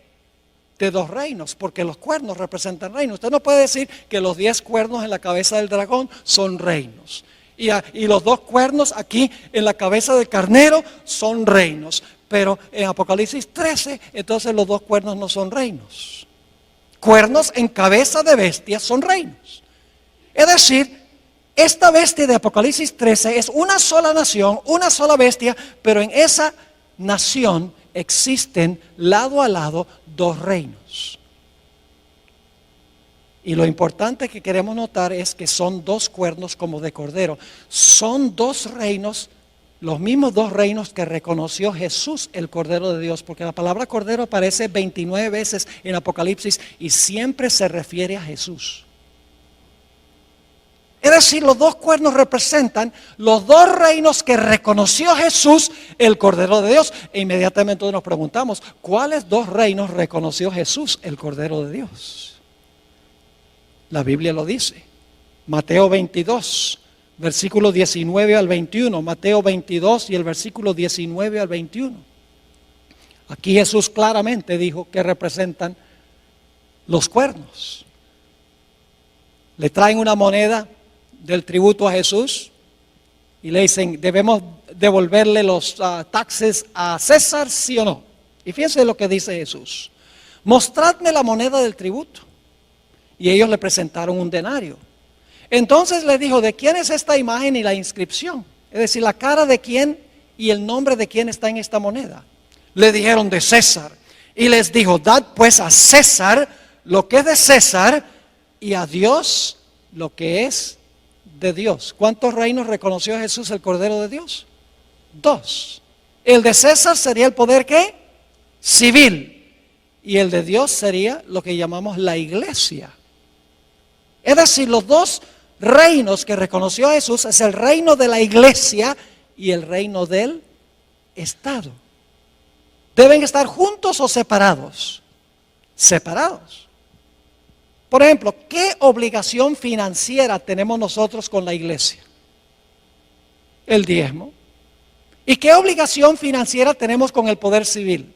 De dos reinos, porque los cuernos representan reinos. Usted no puede decir que los 10 cuernos en la cabeza del dragón son reinos. Y los dos cuernos aquí en la cabeza del carnero son reinos. Pero en Apocalipsis 13, entonces los dos cuernos no son reinos. Cuernos en cabeza de bestia son reinos. Es decir, esta bestia de Apocalipsis 13 es una sola nación, una sola bestia, pero en esa nación existen lado a lado dos reinos. Y lo importante que queremos notar es que son dos cuernos como de cordero. Son dos reinos, los mismos dos reinos que reconoció Jesús, el Cordero de Dios, porque la palabra cordero aparece 29 veces en Apocalipsis y siempre se refiere a Jesús. Es decir, los dos cuernos representan los dos reinos que reconoció Jesús, el Cordero de Dios. E inmediatamente nos preguntamos, ¿cuáles dos reinos reconoció Jesús, el Cordero de Dios? La Biblia lo dice. Mateo 22, versículo 19 al 21. Mateo 22 y el versículo 19 al 21. Aquí Jesús claramente dijo que representan los cuernos. le traen una moneda del tributo a Jesús y le dicen, ¿debemos devolverle los taxes a César, sí o no? Y fíjense lo que dice Jesús: mostradme la moneda del tributo. Y ellos le presentaron un denario. Entonces le dijo, ¿de quién es esta imagen y la inscripción? Es decir, la cara de quién y el nombre de quién está en esta moneda. Le dijeron, de César. Y les dijo, dad pues a César lo que es de César y a Dios lo que es de Dios. ¿Cuántos reinos reconoció Jesús, el Cordero de Dios? 2. El de César sería el poder, ¿qué? Civil. Y el de Dios sería lo que llamamos la iglesia. Es decir, los 2 reinos que reconoció Jesús es el reino de la iglesia y el reino del Estado. ¿Deben estar juntos o separados? Separados. Por ejemplo, ¿qué obligación financiera tenemos nosotros con la iglesia? El diezmo. ¿Y qué obligación financiera tenemos con el poder civil?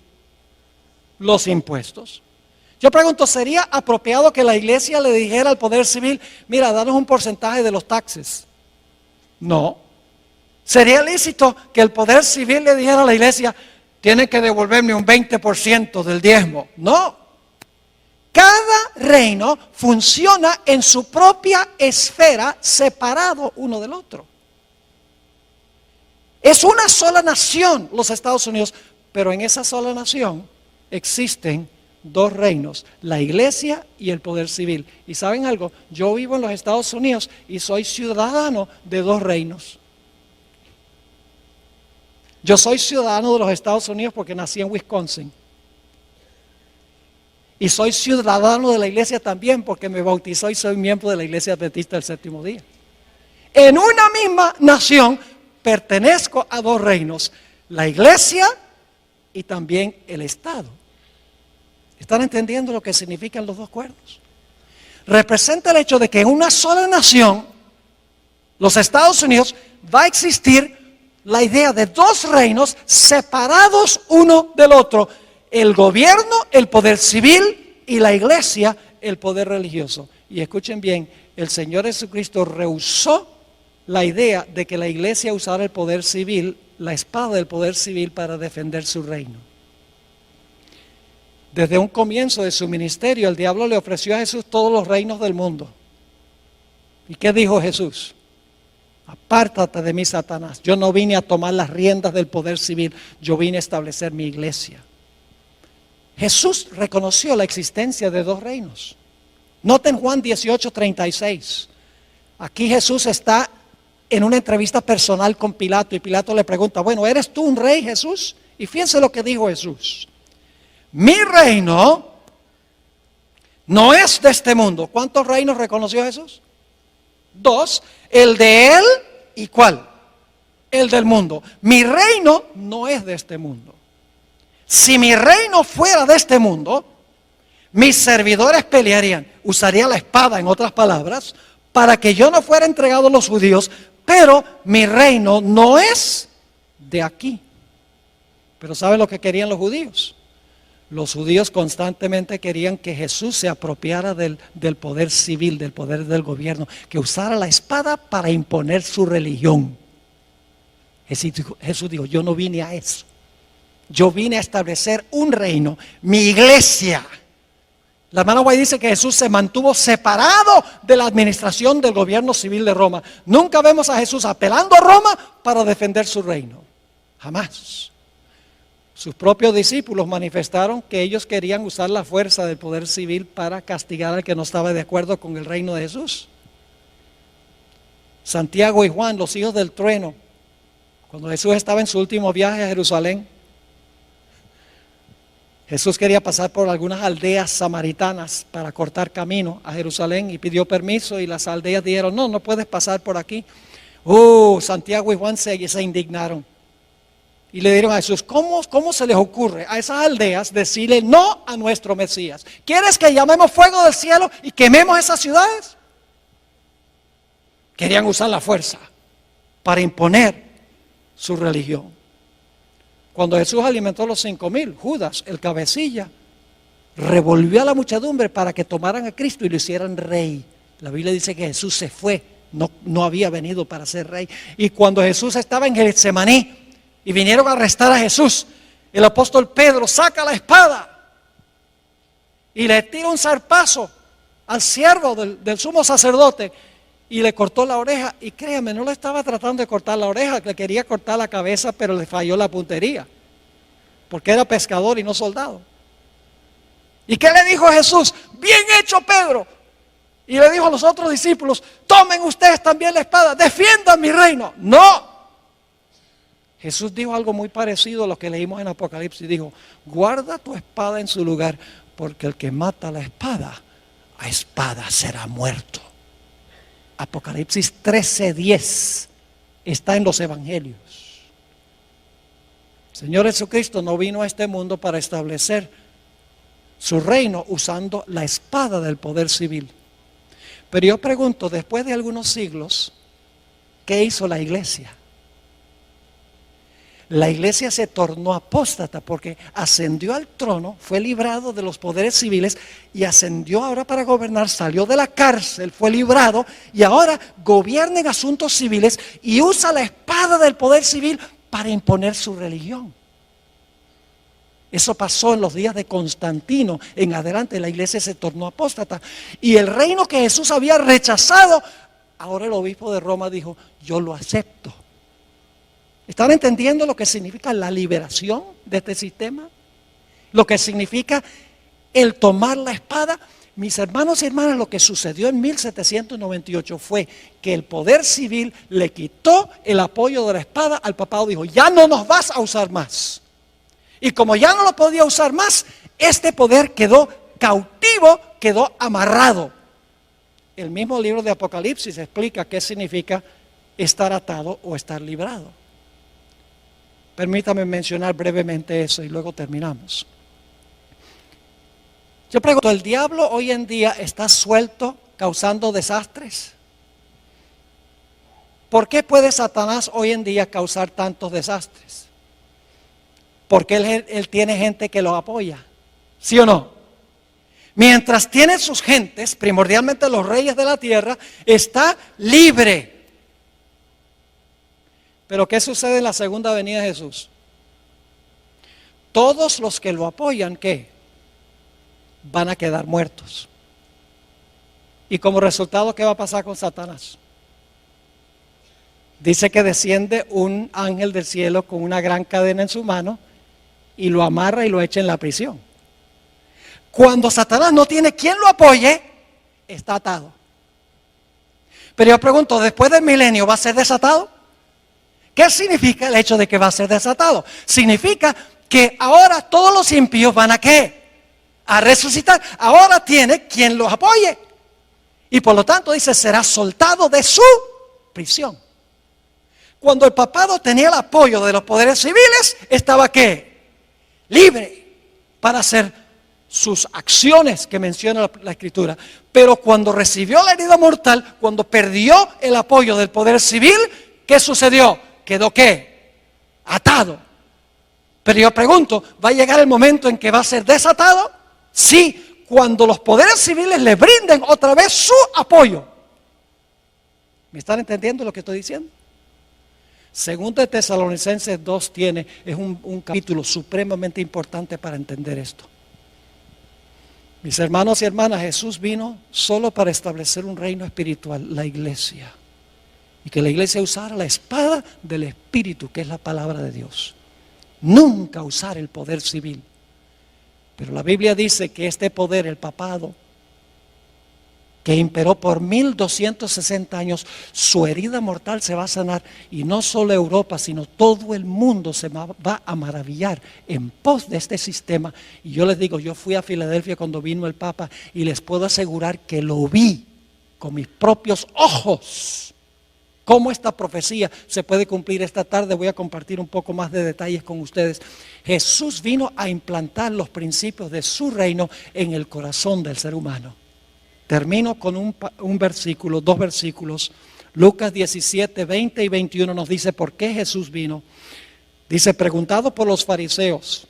Los impuestos. Yo pregunto, ¿sería apropiado que la iglesia le dijera al poder civil, mira, danos un porcentaje de los taxes? No. ¿Sería lícito que el poder civil le dijera a la iglesia, tienen que devolverme un 20% del diezmo? No. Cada reino funciona en su propia esfera, separado uno del otro. Es una sola nación, los Estados Unidos, pero en esa sola nación existen 2 reinos, la iglesia y el poder civil. ¿Y saben algo? Yo vivo en los Estados Unidos y soy ciudadano de 2 reinos. Yo soy ciudadano de los Estados Unidos porque nací en Wisconsin. Y soy ciudadano de la iglesia también porque me bautizó y soy miembro de la Iglesia Adventista del Séptimo Día. En una misma nación pertenezco a 2 reinos, la iglesia y también el Estado. ¿Están entendiendo lo que significan los 2 cuernos? Representa el hecho de que en una sola nación, los Estados Unidos, va a existir la idea de 2 reinos separados uno del otro. El gobierno, el poder civil, y la iglesia, el poder religioso. Y escuchen bien, el Señor Jesucristo rehusó la idea de que la iglesia usara el poder civil, la espada del poder civil, para defender su reino. Desde un comienzo de su ministerio, el diablo le ofreció a Jesús todos los reinos del mundo. ¿Y qué dijo Jesús? Apártate de mí, Satanás. Yo no vine a tomar las riendas del poder civil, yo vine a establecer mi iglesia. Jesús reconoció la existencia de 2 reinos. Noten Juan 18:36. Aquí Jesús está en una entrevista personal con Pilato y Pilato le pregunta, bueno, ¿eres tú un rey, Jesús? Y fíjense lo que dijo Jesús. Mi reino no es de este mundo. ¿Cuántos reinos reconoció Jesús? 2. El de él y ¿cuál? El del mundo. Mi reino no es de este mundo. Si mi reino fuera de este mundo, mis servidores pelearían, usaría la espada, en otras palabras, para que yo no fuera entregado a los judíos, pero mi reino no es de aquí. Pero ¿saben lo que querían los judíos? Los judíos constantemente querían que Jesús se apropiara del poder civil, del poder del gobierno, que usara la espada para imponer su religión. Jesús dijo, yo no vine a eso. Yo vine a establecer un reino, mi iglesia. La hermana White dice que Jesús se mantuvo separado de la administración del gobierno civil de Roma. Nunca vemos a Jesús apelando a Roma para defender su reino. Jamás. Sus propios discípulos manifestaron que ellos querían usar la fuerza del poder civil para castigar al que no estaba de acuerdo con el reino de Jesús. Santiago y Juan, los hijos del trueno, cuando Jesús estaba en su último viaje a Jerusalén, Jesús quería pasar por algunas aldeas samaritanas para cortar camino a Jerusalén y pidió permiso y las aldeas dijeron, no puedes pasar por aquí. Santiago y Juan se indignaron. Y le dijeron a Jesús, ¿cómo se les ocurre a esas aldeas decirle no a nuestro Mesías? ¿Quieres que llamemos fuego del cielo y quememos esas ciudades? Querían usar la fuerza para imponer su religión. Cuando Jesús alimentó a los 5,000, Judas, el cabecilla, revolvió a la muchedumbre para que tomaran a Cristo y lo hicieran rey. La Biblia dice que Jesús se fue, no había venido para ser rey. Y cuando Jesús estaba en Getsemaní y vinieron a arrestar a Jesús, el apóstol Pedro saca la espada y le tira un zarpazo al siervo del sumo sacerdote y le cortó la oreja. Y créame, no le estaba tratando de cortar la oreja, le quería cortar la cabeza, pero le falló la puntería, porque era pescador y no soldado. ¿Y qué le dijo Jesús? Bien hecho, Pedro. Y le dijo a los otros discípulos, tomen ustedes también la espada, defiendan mi reino. No. Jesús dijo algo muy parecido a lo que leímos en Apocalipsis. Dijo, guarda tu espada en su lugar, porque el que mata la espada, a espada será muerto. Apocalipsis 13:10 está en los evangelios. El Señor Jesucristo no vino a este mundo para establecer su reino usando la espada del poder civil. Pero yo pregunto, después de algunos siglos, ¿qué hizo la iglesia? La iglesia se tornó apóstata porque ascendió al trono, fue librado de los poderes civiles y ascendió ahora para gobernar, salió de la cárcel, fue librado y ahora gobierna en asuntos civiles y usa la espada del poder civil para imponer su religión. Eso pasó en los días de Constantino. En adelante la iglesia se tornó apóstata. Y el reino que Jesús había rechazado, ahora el obispo de Roma dijo, yo lo acepto. ¿Están entendiendo lo que significa la liberación de este sistema? Lo que significa el tomar la espada. Mis hermanos y hermanas, lo que sucedió en 1798 fue que el poder civil le quitó el apoyo de la espada al papado. Dijo, ya no nos vas a usar más. Y como ya no lo podía usar más, este poder quedó cautivo, quedó amarrado. El mismo libro de Apocalipsis explica qué significa estar atado o estar librado. Permítame mencionar brevemente eso y luego terminamos. Yo pregunto, ¿el diablo hoy en día está suelto causando desastres? ¿Por qué puede Satanás hoy en día causar tantos desastres? Porque él tiene gente que lo apoya, ¿sí o no? Mientras tiene sus gentes, primordialmente los reyes de la tierra, está libre. Pero ¿qué sucede en la segunda venida de Jesús? Todos los que lo apoyan, ¿qué? Van a quedar muertos. Y como resultado, ¿qué va a pasar con Satanás? Dice que desciende un ángel del cielo con una gran cadena en su mano y lo amarra y lo echa en la prisión. Cuando Satanás no tiene quien lo apoye, está atado. Pero yo pregunto, ¿después del milenio va a ser desatado? ¿Qué significa el hecho de que va a ser desatado? Significa que ahora todos los impíos van a ¿qué? A resucitar. Ahora tiene quien los apoye. Y por lo tanto dice, será soltado de su prisión. Cuando el papado tenía el apoyo de los poderes civiles, estaba ¿qué? Libre para hacer sus acciones que menciona la Escritura. Pero cuando recibió la herida mortal, cuando perdió el apoyo del poder civil, ¿qué sucedió? Quedó ¿qué? Atado. Pero yo pregunto, ¿va a llegar el momento en que va a ser desatado? Sí, cuando los poderes civiles le brinden otra vez su apoyo. ¿Me están entendiendo lo que estoy diciendo? Segundo de Tesalonicenses 2 es un capítulo supremamente importante para entender esto. Mis hermanos y hermanas, Jesús vino solo para establecer un reino espiritual, la iglesia. Y que la iglesia usara la espada del Espíritu, que es la palabra de Dios. Nunca usar el poder civil. Pero la Biblia dice que este poder, el papado, que imperó por 1260 años, su herida mortal se va a sanar. Y no solo Europa, sino todo el mundo se va a maravillar en pos de este sistema. Y yo les digo, yo fui a Filadelfia cuando vino el Papa y les puedo asegurar que lo vi con mis propios ojos. ¿Cómo esta profecía se puede cumplir esta tarde? Voy a compartir un poco más de detalles con ustedes. Jesús vino a implantar los principios de su reino en el corazón del ser humano. Termino con un versículo, dos versículos. Lucas 17, 20 y 21 nos dice por qué Jesús vino. Dice, preguntado por los fariseos,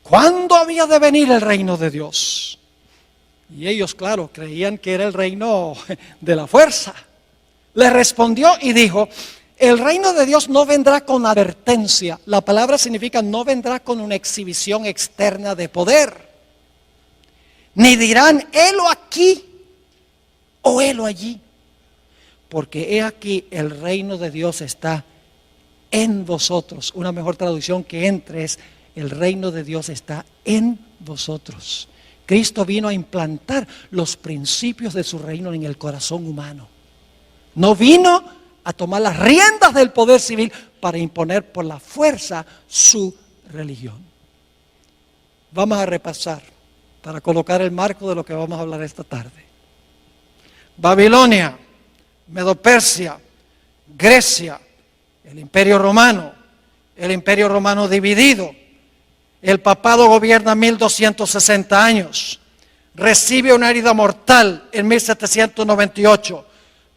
¿cuándo había de venir el reino de Dios? Y ellos, claro, creían que era el reino de la fuerza. Le respondió y dijo: el reino de Dios no vendrá con advertencia. La palabra significa no vendrá con una exhibición externa de poder. Ni dirán, helo aquí o helo allí. Porque he aquí, el reino de Dios está en vosotros. Una mejor traducción que entre es: el reino de Dios está en vosotros. Cristo vino a implantar los principios de su reino en el corazón humano. No vino a tomar las riendas del poder civil para imponer por la fuerza su religión. Vamos a repasar para colocar el marco de lo que vamos a hablar esta tarde. Babilonia, Medo-Persia, Grecia, el Imperio Romano dividido. El papado gobierna 1260 años. Recibe una herida mortal en 1798.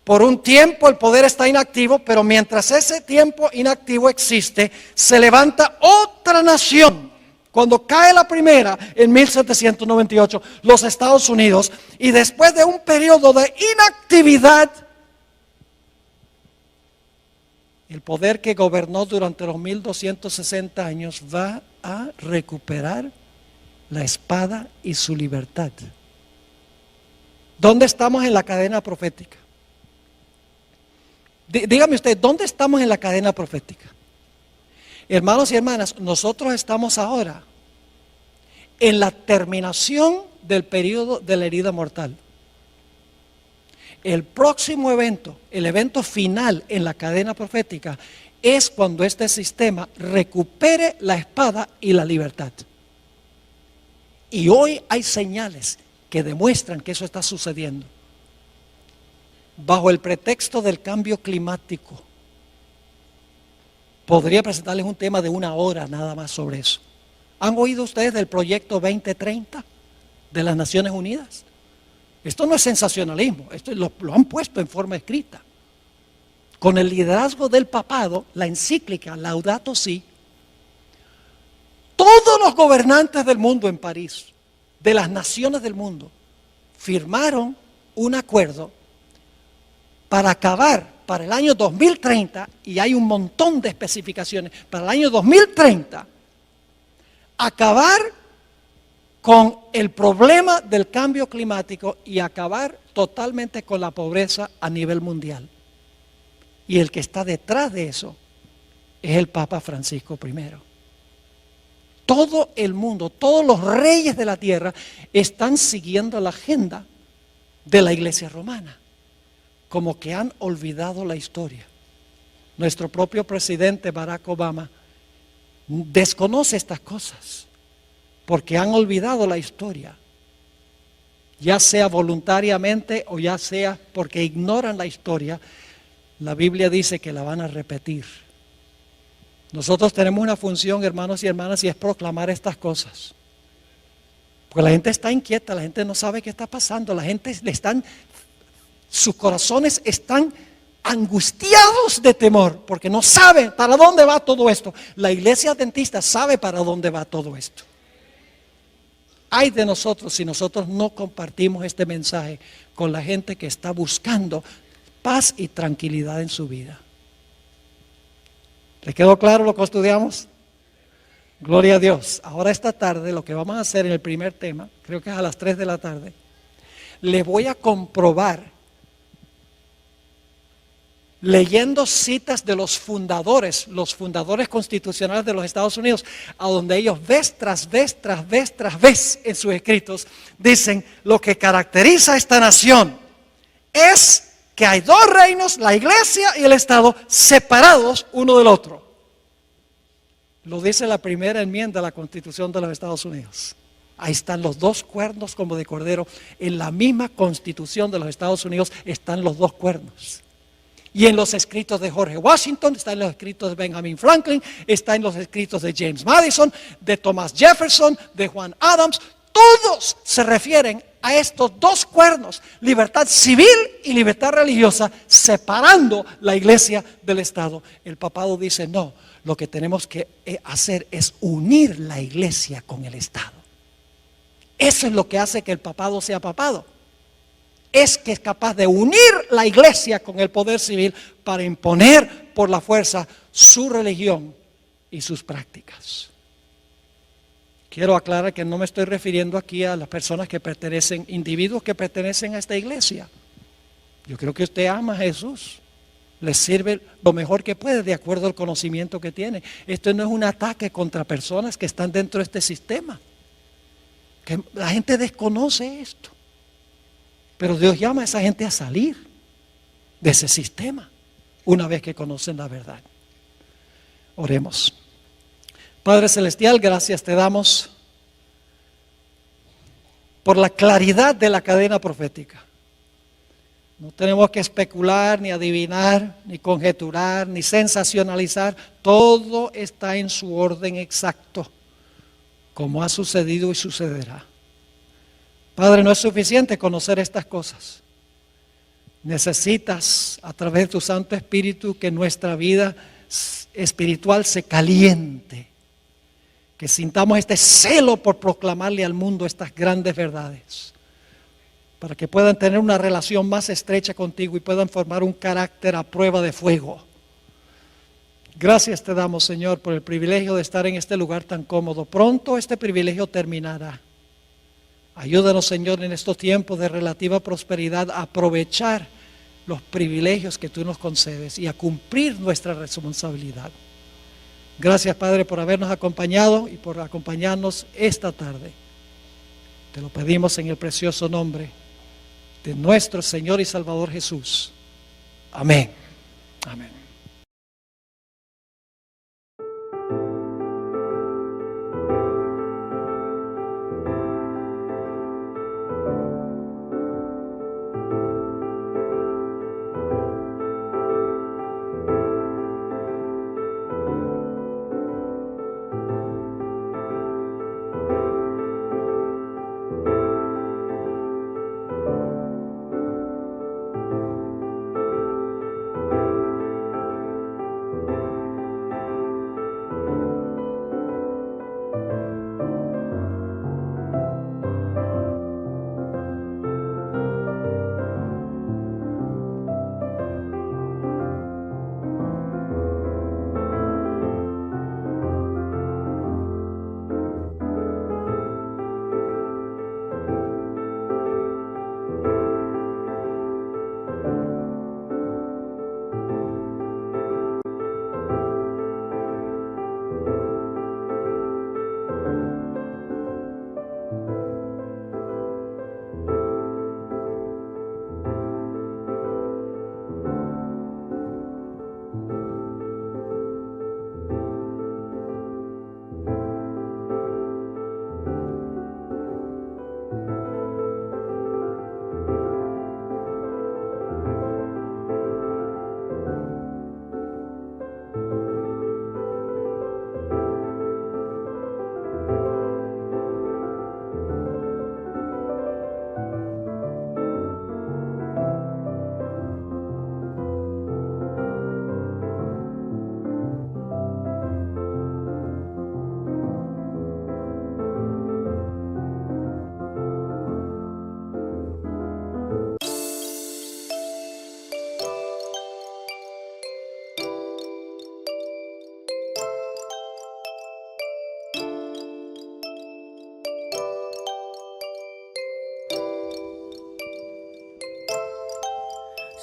Por un tiempo el poder está inactivo, pero mientras ese tiempo inactivo existe, se levanta otra nación. Cuando cae la primera en 1798, los Estados Unidos, y después de un periodo de inactividad, el poder que gobernó durante los 1260 años va a recuperar la espada y su libertad. ¿Dónde estamos en la cadena profética? Dígame usted, ¿dónde estamos en la cadena profética? Hermanos y hermanas, nosotros estamos ahora en la terminación del periodo de la herida mortal. El próximo evento, el evento final en la cadena profética, es cuando este sistema recupere la espada y la libertad. Y hoy hay señales que demuestran que eso está sucediendo. Bajo el pretexto del cambio climático, podría presentarles un tema de 1 hora nada más sobre eso. ¿Han oído ustedes del proyecto 2030 de las Naciones Unidas? Esto no es sensacionalismo, esto lo han puesto en forma escrita. Con el liderazgo del papado, la encíclica Laudato Si, todos los gobernantes del mundo en París, de las naciones del mundo, firmaron un acuerdo para acabar para el año 2030, y hay un montón de especificaciones, para el año 2030, acabar con el problema del cambio climático y acabar totalmente con la pobreza a nivel mundial. Y el que está detrás de eso es el Papa Francisco I. Todo el mundo, todos los reyes de la tierra están siguiendo la agenda de la Iglesia romana, como que han olvidado la historia. Nuestro propio presidente Barack Obama desconoce estas cosas, porque han olvidado la historia, ya sea voluntariamente o ya sea porque ignoran la historia. La Biblia dice que la van a repetir. Nosotros tenemos una función, hermanos y hermanas, y es proclamar estas cosas. Porque la gente está inquieta, la gente no sabe qué está pasando, la gente sus corazones están angustiados de temor, porque no saben para dónde va todo esto. La iglesia adventista sabe para dónde va todo esto. Ay de nosotros si nosotros no compartimos este mensaje con la gente que está buscando paz y tranquilidad en su vida. ¿Le quedó claro lo que estudiamos? Gloria a Dios. Ahora esta tarde lo que vamos a hacer en el primer tema, creo que es a las 3 de la tarde, le voy a comprobar, leyendo citas de los fundadores constitucionales de los Estados Unidos, a donde ellos vez tras vez en sus escritos dicen: lo que caracteriza a esta nación es que hay dos reinos, la iglesia y el Estado, separados uno del otro. Lo dice la primera enmienda a la Constitución de los Estados Unidos. Ahí están los dos cuernos como de cordero. En la misma Constitución de los Estados Unidos están los dos cuernos. Y en los escritos de George Washington, está en los escritos de Benjamin Franklin, está en los escritos de James Madison, de Thomas Jefferson, de Juan Adams. Todos se refieren a estos dos cuernos, libertad civil y libertad religiosa, separando la iglesia del Estado. El papado dice: no, lo que tenemos que hacer es unir la iglesia con el Estado. Eso es lo que hace que el papado sea papado. Es que es capaz de unir la iglesia con el poder civil para imponer por la fuerza su religión y sus prácticas. Quiero aclarar que no me estoy refiriendo aquí a las personas que pertenecen, individuos que pertenecen a esta iglesia. Yo creo que usted ama a Jesús, le sirve lo mejor que puede de acuerdo al conocimiento que tiene. Esto no es un ataque contra personas que están dentro de este sistema. Que la gente desconoce esto. Pero Dios llama a esa gente a salir de ese sistema una vez que conocen la verdad. Oremos. Padre Celestial, gracias te damos por la claridad de la cadena profética. No tenemos que especular, ni adivinar, ni conjeturar, ni sensacionalizar. Todo está en su orden exacto, como ha sucedido y sucederá. Padre, no es suficiente conocer estas cosas. Necesitas, a través de tu Santo Espíritu, que nuestra vida espiritual se caliente. Que sintamos este celo por proclamarle al mundo estas grandes verdades. Para que puedan tener una relación más estrecha contigo y puedan formar un carácter a prueba de fuego. Gracias te damos, Señor, por el privilegio de estar en este lugar tan cómodo. Pronto este privilegio terminará. Ayúdanos, Señor, en estos tiempos de relativa prosperidad a aprovechar los privilegios que tú nos concedes y a cumplir nuestra responsabilidad. Gracias, Padre, por habernos acompañado y por acompañarnos esta tarde. Te lo pedimos en el precioso nombre de nuestro Señor y Salvador Jesús. Amén. Amén.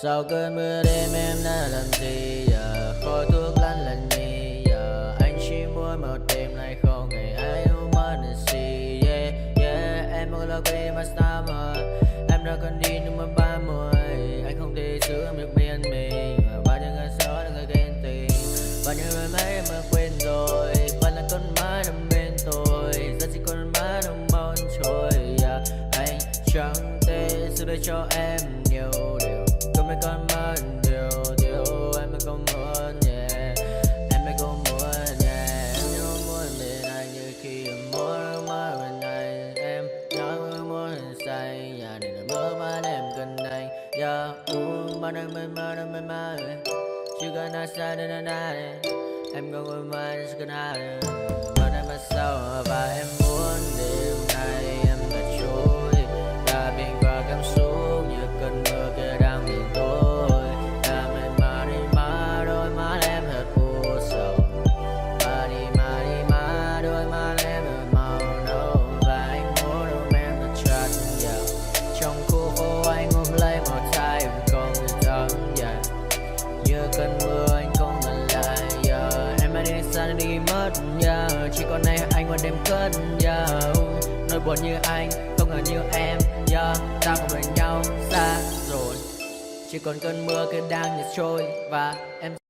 Sau cơn mưa đêm em đã làm gì giờ? Khói thuốc lăn là nhì giờ. Anh chỉ muốn một đêm nay không ngày ai ôm anh gì. Yeah, yeah, em muốn là quê mà sao mà em đã còn đi nhưng mà 30. Anh không thể giữ em được bên mình. Bao nhiêu ngày gió là người ghen tình. Bao nhiêu người mấy em đã quên rồi. Vẫn là con mãi nằm bên tôi. Giờ chỉ con mãi nằm mòn trôi. Yeah, anh chẳng thể giữ để cho em nhiều điều. Mấy con mất điều em mới không muốn, yeah. Em mới không muốn, yeah. Em nhớ muốn bên anh như khi em muốn mơ bên anh. Em nhớ muốn say, yeah. Để là mơ mà em cần anh, yeah. Mà đang mê mơ chỉ cần ai sai đến anh ai. Em không ngồi mãi chỉ cần ai. Mà em bắt sau và em muốn đêm nay em đã cơn nỗi buồn như anh không ngờ như em, ta còn bên nhau xa rồi, chỉ còn cơn mưa cứ đang nhạt trôi và em